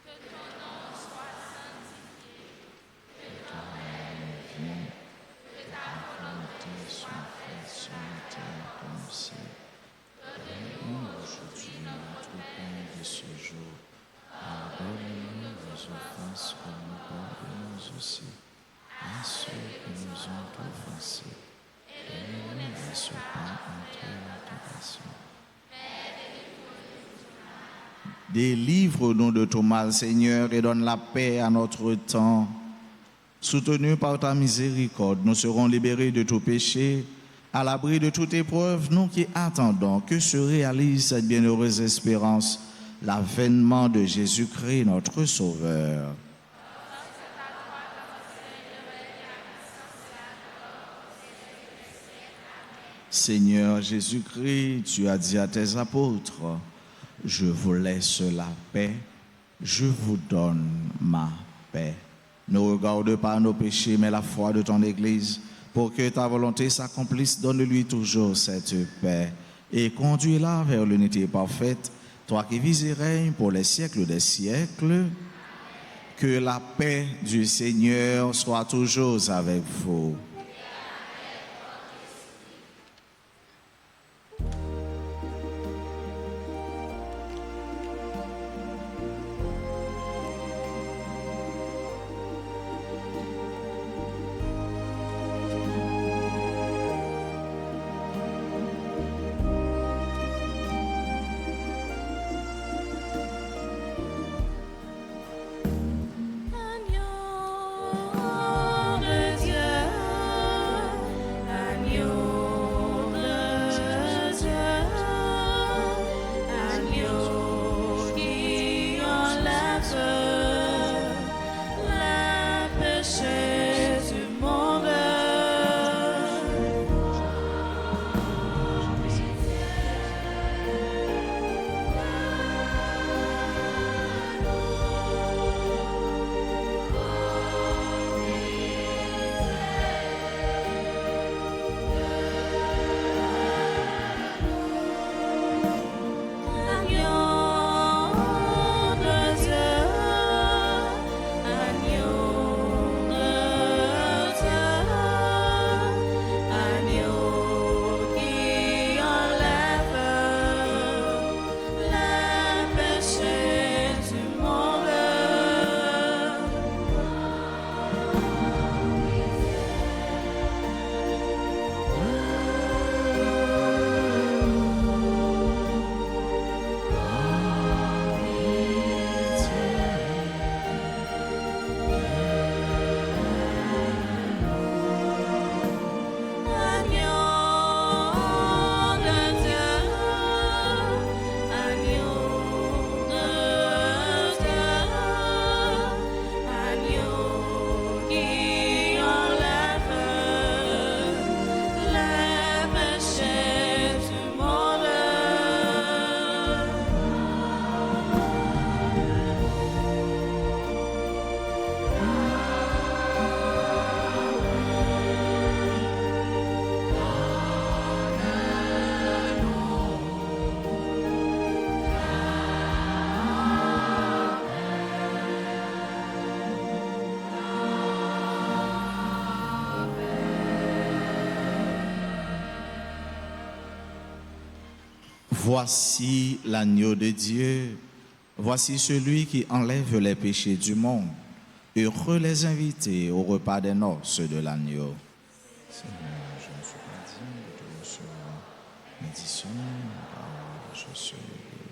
que ton nom soit sanctifié, que ton règne vienne, que ta volonté soit faite sur la terre comme au ciel. Donne-nous aujourd'hui notre pain de ce jour. Pardonne-nous nos offenses comme nous pardonnons aussi à ceux qui nous ont offensés. Et ne nous laisse pas entrer en tentation. Délivre-nous de tout mal, Seigneur, et donne la paix à notre temps. Soutenus par ta miséricorde, nous serons libérés de tout péché, à l'abri de toute épreuve, nous qui attendons que se réalise cette bienheureuse espérance, l'avènement de Jésus-Christ, notre Sauveur. Seigneur Jésus-Christ, tu as dit à tes apôtres, je vous laisse la paix, je vous donne ma paix. Ne regarde pas nos péchés, mais la foi de ton Église. Pour que ta volonté s'accomplisse, donne-lui toujours cette paix et conduis-la vers l'unité parfaite, toi qui vis et règnes pour les siècles des siècles. Que la paix du Seigneur soit toujours avec vous. Voici l'agneau de Dieu. Voici celui qui enlève les péchés du monde. Heureux les invités au repas des noces de l'agneau. Seigneur, je ne suis pas digne de te recevoir, mais dis seulement une parole, je suis guéri.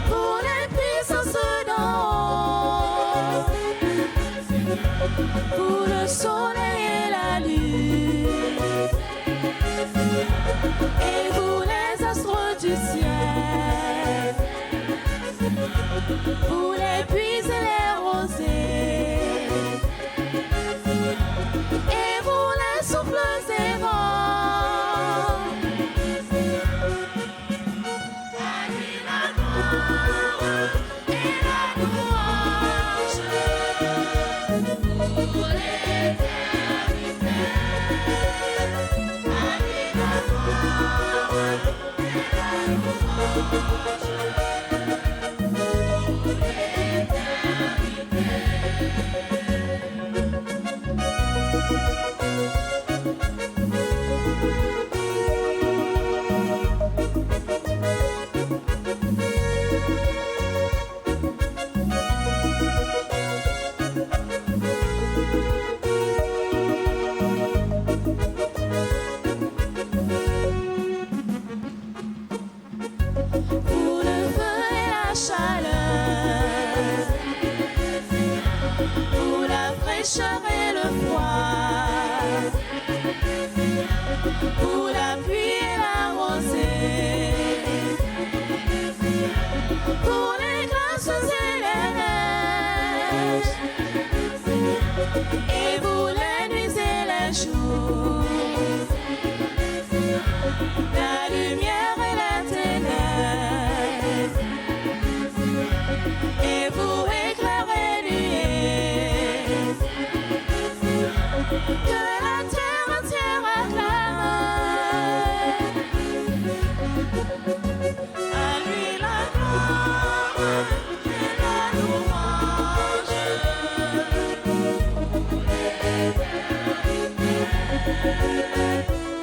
pour les puissances d'en haut, pour le soleil et la lune, et pour les astres du ciel, pour les puits et les rosées, et pour les souffles des vents. À lui la gloire et la louange pour l'éternité. À lui la gloire et la louange. Pour le feu et la chaleur, pour la fraîcheur et le froid, pour la pluie et la rosée, pour les glaces et les neiges, et pour les nuits et les jours, la lumière et la ténèbres, et pour éclairer nuée, que la terre entière acclame. À lui la gloire et la louange pour l'éternité.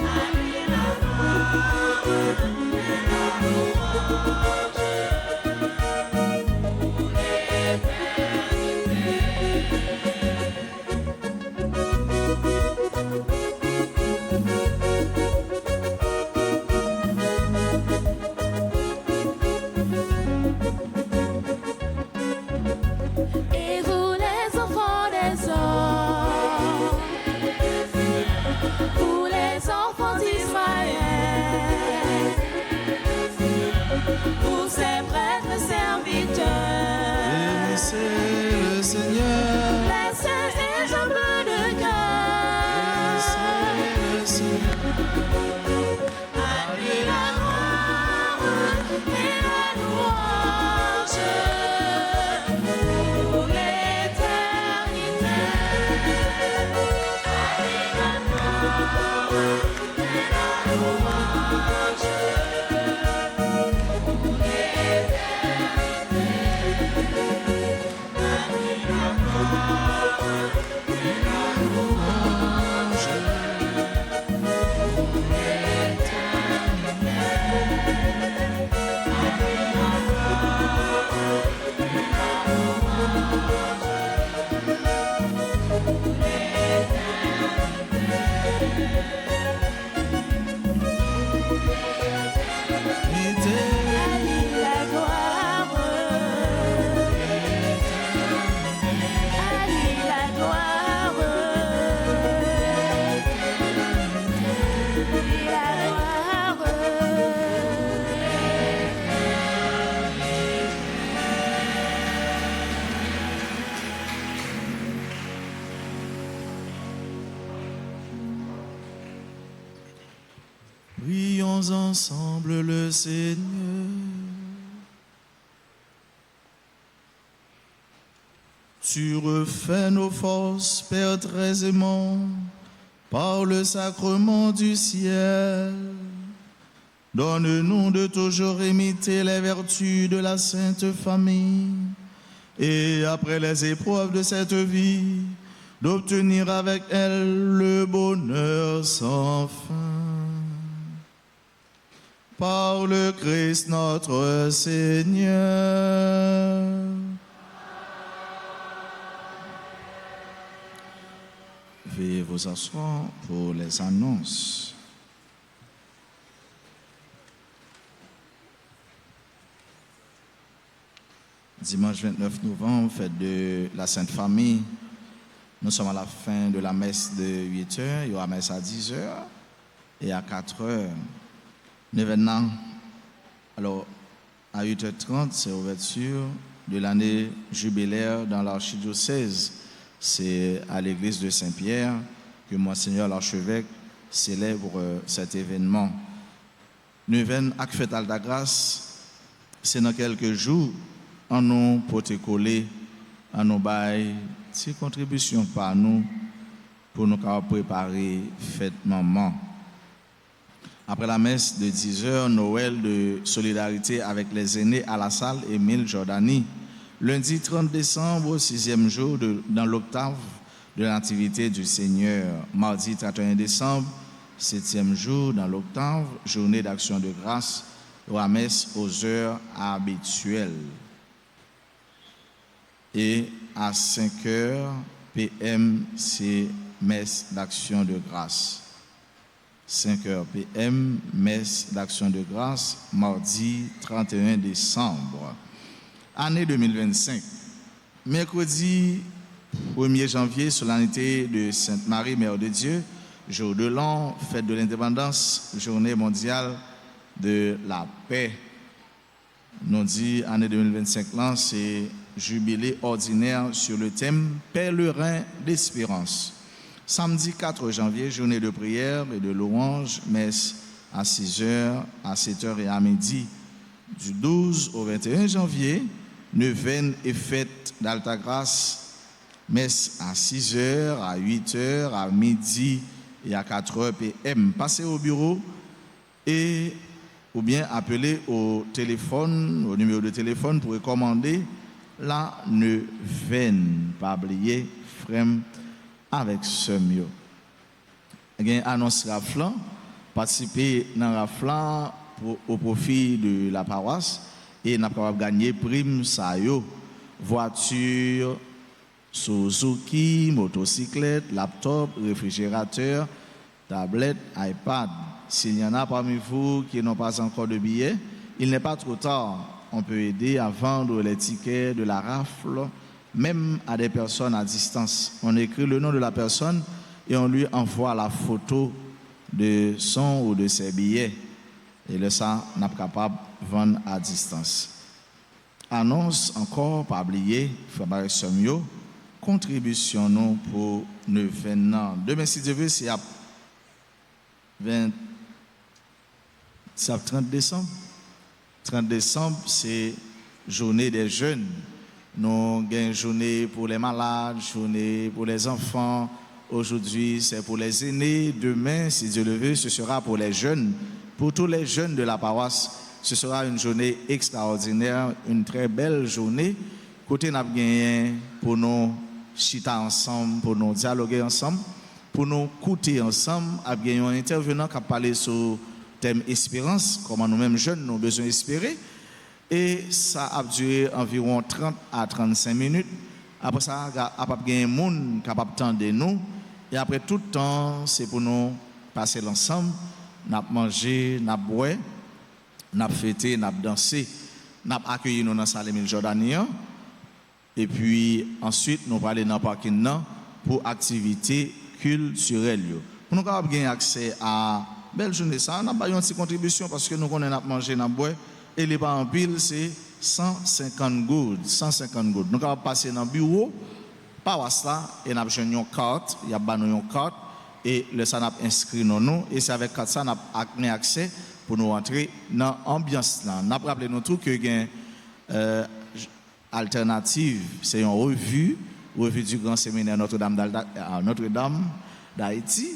À lui la gloire et la louange pour l'éternité. Et vous les enfants des hommes, pour les enfants d'Israël, pour ses prêtres serviteurs, Bénissez le Seigneur. blessés et humbles de cœur. Bénissez le Seigneur. À lui la gloire et la louange pour l'éternité. À lui la gloire et la louange pour l'éternité. À lui la gloire et la louange pour Prions ensemble le Seigneur. Tu refais nos forces, Père très aimant, par le sacrement du ciel. Donne-nous de toujours imiter les vertus de la Sainte Famille et après les épreuves de cette vie, d'obtenir avec elle le bonheur sans fin. Par le Christ notre Seigneur. Veuillez vous asseoir pour les annonces. Dimanche 29 novembre, fête de la Sainte Famille. Nous sommes à la fin de la messe de 8h, il y aura messe à 10h et à 4h. L'événement, alors à 8h30, c'est l'ouverture de l'année jubilaire dans l'archidiocèse. C'est à l'église de Saint-Pierre que Monseigneur l'archevêque célèbre cet événement. L'événement avec fête à la grâce, c'est dans quelques jours, en nous pour te coller, en nous bailler, ces contributions par nous pour nous préparer fête maman. Après la messe de 10h, Noël de solidarité avec les aînés à la salle Émile Jordani. Lundi 30 décembre, 6e jour dans l'octave de la Nativité du Seigneur. Mardi 31 décembre, 7e jour dans l'octave, journée d'action de grâce, la messe aux heures habituelles. Et à 5h p.m., c'est messe d'action de grâce. 5h p.m., messe d'action de grâce, mardi 31 décembre. Année 2025. Mercredi 1er janvier, solennité de Sainte Marie, Mère de Dieu, jour de l'an, fête de l'indépendance, journée mondiale de la paix. Nous dit année 2025 là, c'est jubilé ordinaire sur le thème pèlerin d'espérance. Samedi 4 janvier, journée de prière et de louange, messe à 6h, à 7h et à midi. Du 12 au 21 janvier, neuvaine et fête d'Alta Grâce, messe à 6h, à 8h, à midi et à 4h p.m. Passez au bureau et ou bien appeler au téléphone, au numéro de téléphone pour recommander la neuvaine. Pas oublier, frère, avec ce mieux. Il annonce raflan, participer dans raflan au profit de la paroisse et n'a pas gagner prime ça yo, voiture, Suzuki, motocyclette, laptop, réfrigérateur, tablette, iPad. S'il y en a parmi vous qui n'ont pas encore de billets, il n'est pas trop tard. On peut aider à vendre les tickets de la rafle, même à des personnes à distance. On écrit le nom de la personne et on lui envoie la photo de son ou de ses billets. Et le ça n'est pas capable de vendre à distance. Annonce encore, pas oublier, Frère Somio, contribution nous pour 9 ans. Demain, si Dieu veut, c'est à 30 décembre. 30 décembre, c'est journée des jeunes. Nous avons une journée pour les malades, journée pour les enfants. Aujourd'hui, c'est pour les aînés. Demain, si Dieu le veut, ce sera pour les jeunes. Pour tous les jeunes de la paroisse, ce sera une journée extraordinaire, une très belle journée. Côté n'a gagné pour nous chita ensemble, pour nous dialoguer ensemble, pour nous écouter ensemble. A gagné un intervenant qui a parlé sur le thème espérance, comment nous-mêmes jeunes nous avons besoin d'espérer. Et ça a duré environ 30 à 35 minutes. Après ça, il y a un monde capable d'attendre nous. Et après tout le temps, c'est pour nous passer l'ensemble. Nous avons mangé, nous avons boire, nous avons fêté, nous avons dansé, nous avons accueilli nous dans la salle Émile Jordani. Et puis ensuite, nous allons aller dans le parking pour activités culturelles. Pour nous avoir accès à belle journée, ça, nous avons une petite contribution parce que nous avons mangé, nous avons boire. Et les pas en pile, c'est 150 gouttes. 150 gouttes. Nous allons passer dans le bureau, par ça, et nous avons une carte, il y a une carte, et le ça n'a inscrit nous, et c'est avec ça nous avons accès pour nous entrer dans l'ambiance. Nous avons rappelé nous que il y a alternative, c'est une revue du Grand Séminaire Notre-Dame d'Haïti,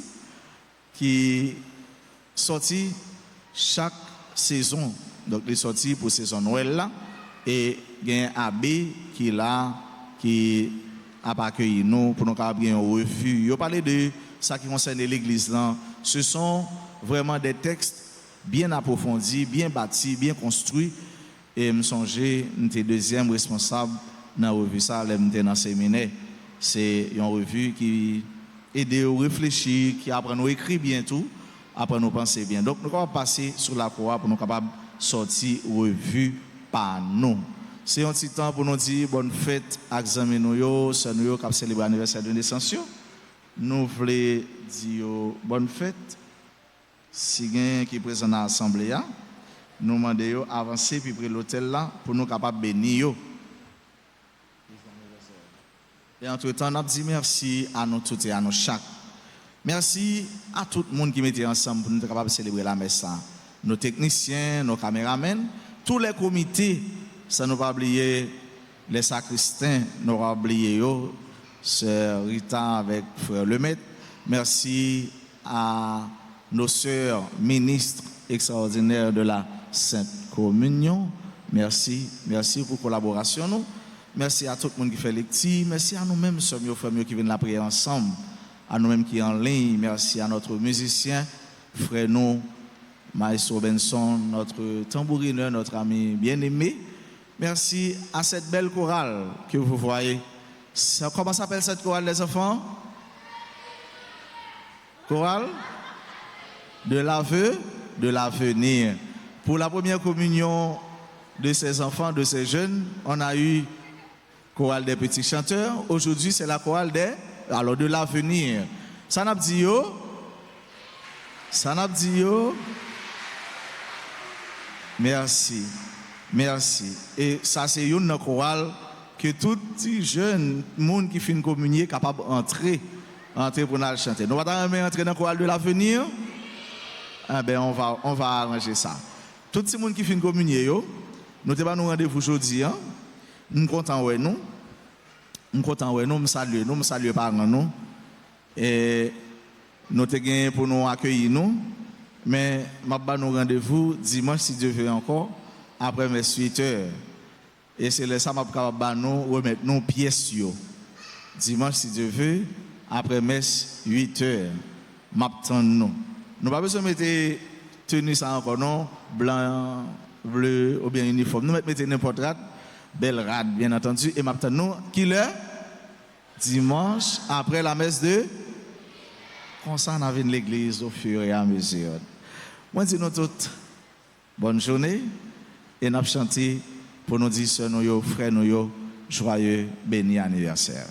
qui sortit chaque saison. Donc, il est sorti pour saison Noël là, et il y a un abbé qui a accueilli nous pour nous avoir une revue. Il a parlé de ça qui concerne l'église là. Ce sont vraiment des textes bien approfondis, bien bâtis, bien construits. Et je me songeais, j'étais deuxième responsable dans la revue ça, j'étais dans le séminaire. C'est une revue qui aide à réfléchir, qui apprend à nous écrire bien tout, apprend à nous penser bien. Donc, nous allons passer sur la croix pour nous capables sortir revue par nous. C'est un petit temps pour nous dire bonne fête à amis nous, sœurs nous qui célèbrent l'anniversaire de naissance. Nous voulons dire bonne fête. Si quelqu'un qui est présent dans l'assemblée, nous demandons d'avancer puis prendre l'hôtel là pour nous capables de bénir. Et entre-temps, nous disons merci à nous tous et à nous chaque. Merci à tout le monde qui mettait ensemble pour nous être capables de célébrer la messe. Nos techniciens, nos caméramans, tous les comités, ça nous va oublier les sacristains, nous va oublier sœur Rita avec frère Lemaitre. Merci à nos sœurs ministres extraordinaires de la Sainte Communion. Merci pour la collaboration. Nous. Merci à tout le monde qui fait lecture. Merci à nous-mêmes, sœurs et frères qui viennent la prier ensemble. À nous-mêmes qui sont en ligne. Merci à notre musicien, frère nous, Maestro Benson, notre tambourineur, notre ami bien-aimé. Merci à cette belle chorale que vous voyez. Comment s'appelle cette chorale, les enfants? Chorale de l'aveu, de l'avenir. Pour la première communion de ces enfants, de ces jeunes, on a eu chorale des petits chanteurs. Aujourd'hui, c'est la chorale de l'avenir. Ça n'a pas dit yo. Ça n'a pas dit yo. Merci. Et ça, c'est une chorale que tout petit jeune monde qui fait une communion est capable d'entrer pour nous chanter. Nous allons entrer dans la chorale de l'avenir. Ah ben, on va arranger ça. Tout le monde qui fait une communion, nous avons rendez-vous aujourd'hui. Nous sommes contents de nous. Nous sommes contents de nous. Nous saluons par nous. Et nous sommes gagnés pour nous accueillir nous. Mais nous avons rendez-vous dimanche, si Dieu veut encore, après mes 8 heures. Et c'est là ça que nous remettre nos pièces. Dimanche, si Dieu veut, après mes 8 heures. Nous n'avons pas besoin de mettre tenue ça encore, non? Blanc, bleu ou bien uniforme. Nous mettons n'importe quoi. Belle rade, bien entendu. Et maintenant, qui l'heure? Dimanche, après la messe de... Comme ça, on avait l'église au fur et à mesure. Moi, je dis nous toutes, bonne journée. Et nous chanter pour nous dire, sœurs, nous, frères, nous, joyeux, béni anniversaire.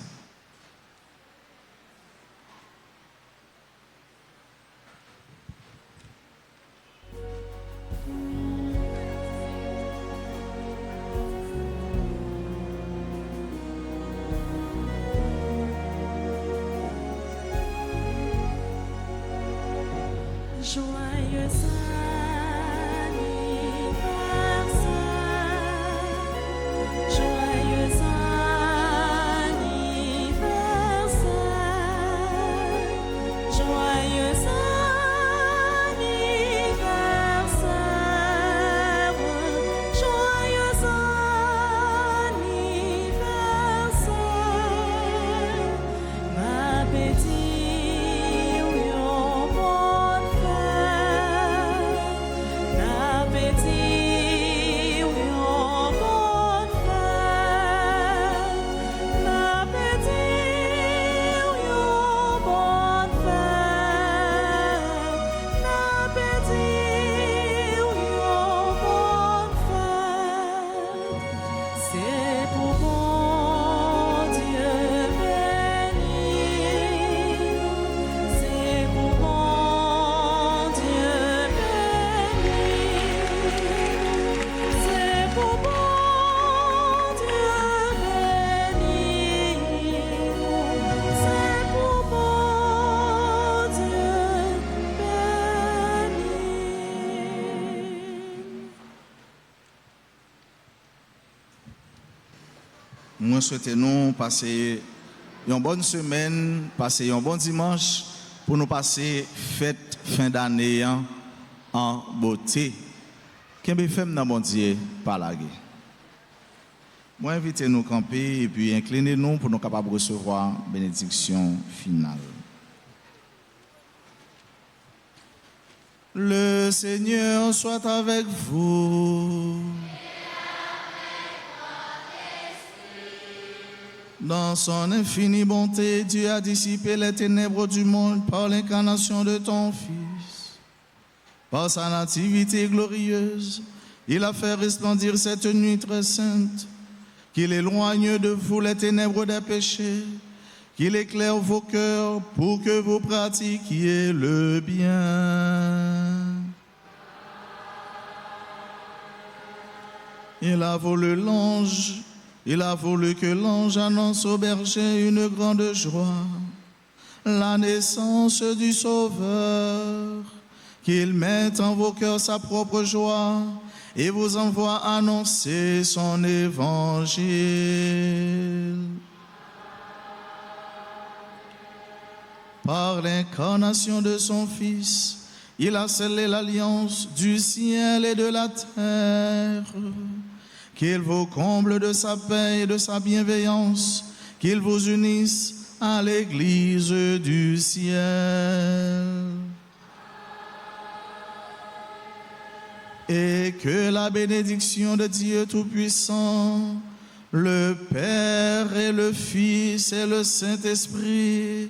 Joyeux Nous souhaitons passer une bonne semaine, passer un bon dimanche pour nous passer fête fin d'année en beauté. Qu'est-ce que fait dans mon Dieu par la guerre? Moi, invitez nous camper et puis inclinez-nous pour nous capables de recevoir bénédiction finale. Le Seigneur soit avec vous. Dans son infinie bonté, Dieu a dissipé les ténèbres du monde par l'incarnation de ton Fils. Par sa nativité glorieuse, il a fait resplendir cette nuit très sainte qu'il éloigne de vous les ténèbres des péchés, qu'il éclaire vos cœurs pour que vous pratiquiez le bien. Il a voulu que l'ange annonce au berger une grande joie, la naissance du Sauveur, qu'il mette en vos cœurs sa propre joie et vous envoie annoncer son évangile. Par l'incarnation de son Fils, il a scellé l'alliance du ciel et de la terre. Qu'il vous comble de sa paix et de sa bienveillance, qu'il vous unisse à l'Église du ciel. Et que la bénédiction de Dieu Tout-Puissant, le Père et le Fils et le Saint-Esprit,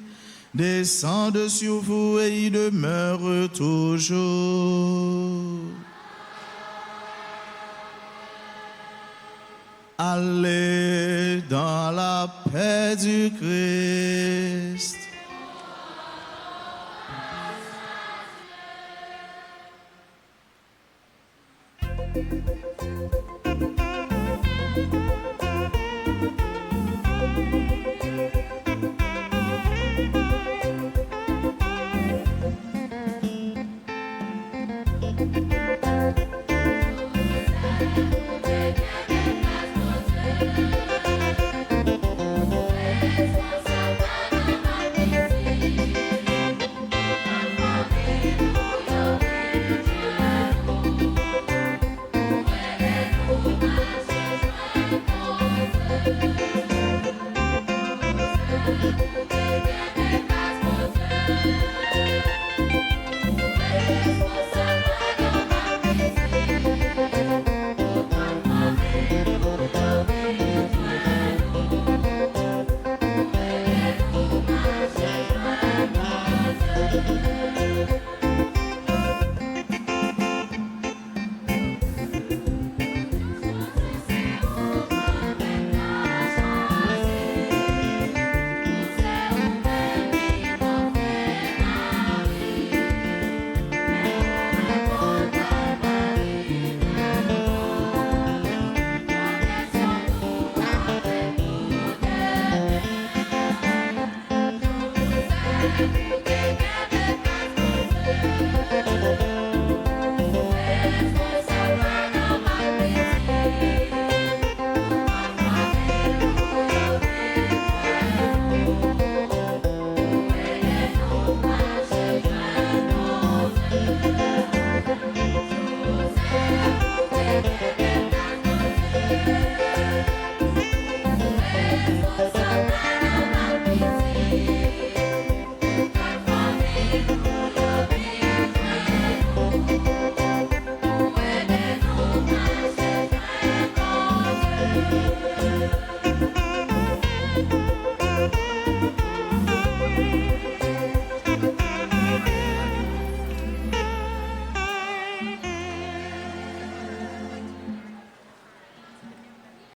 descendent sur vous et y demeurent toujours. Allez dans la paix du Christ.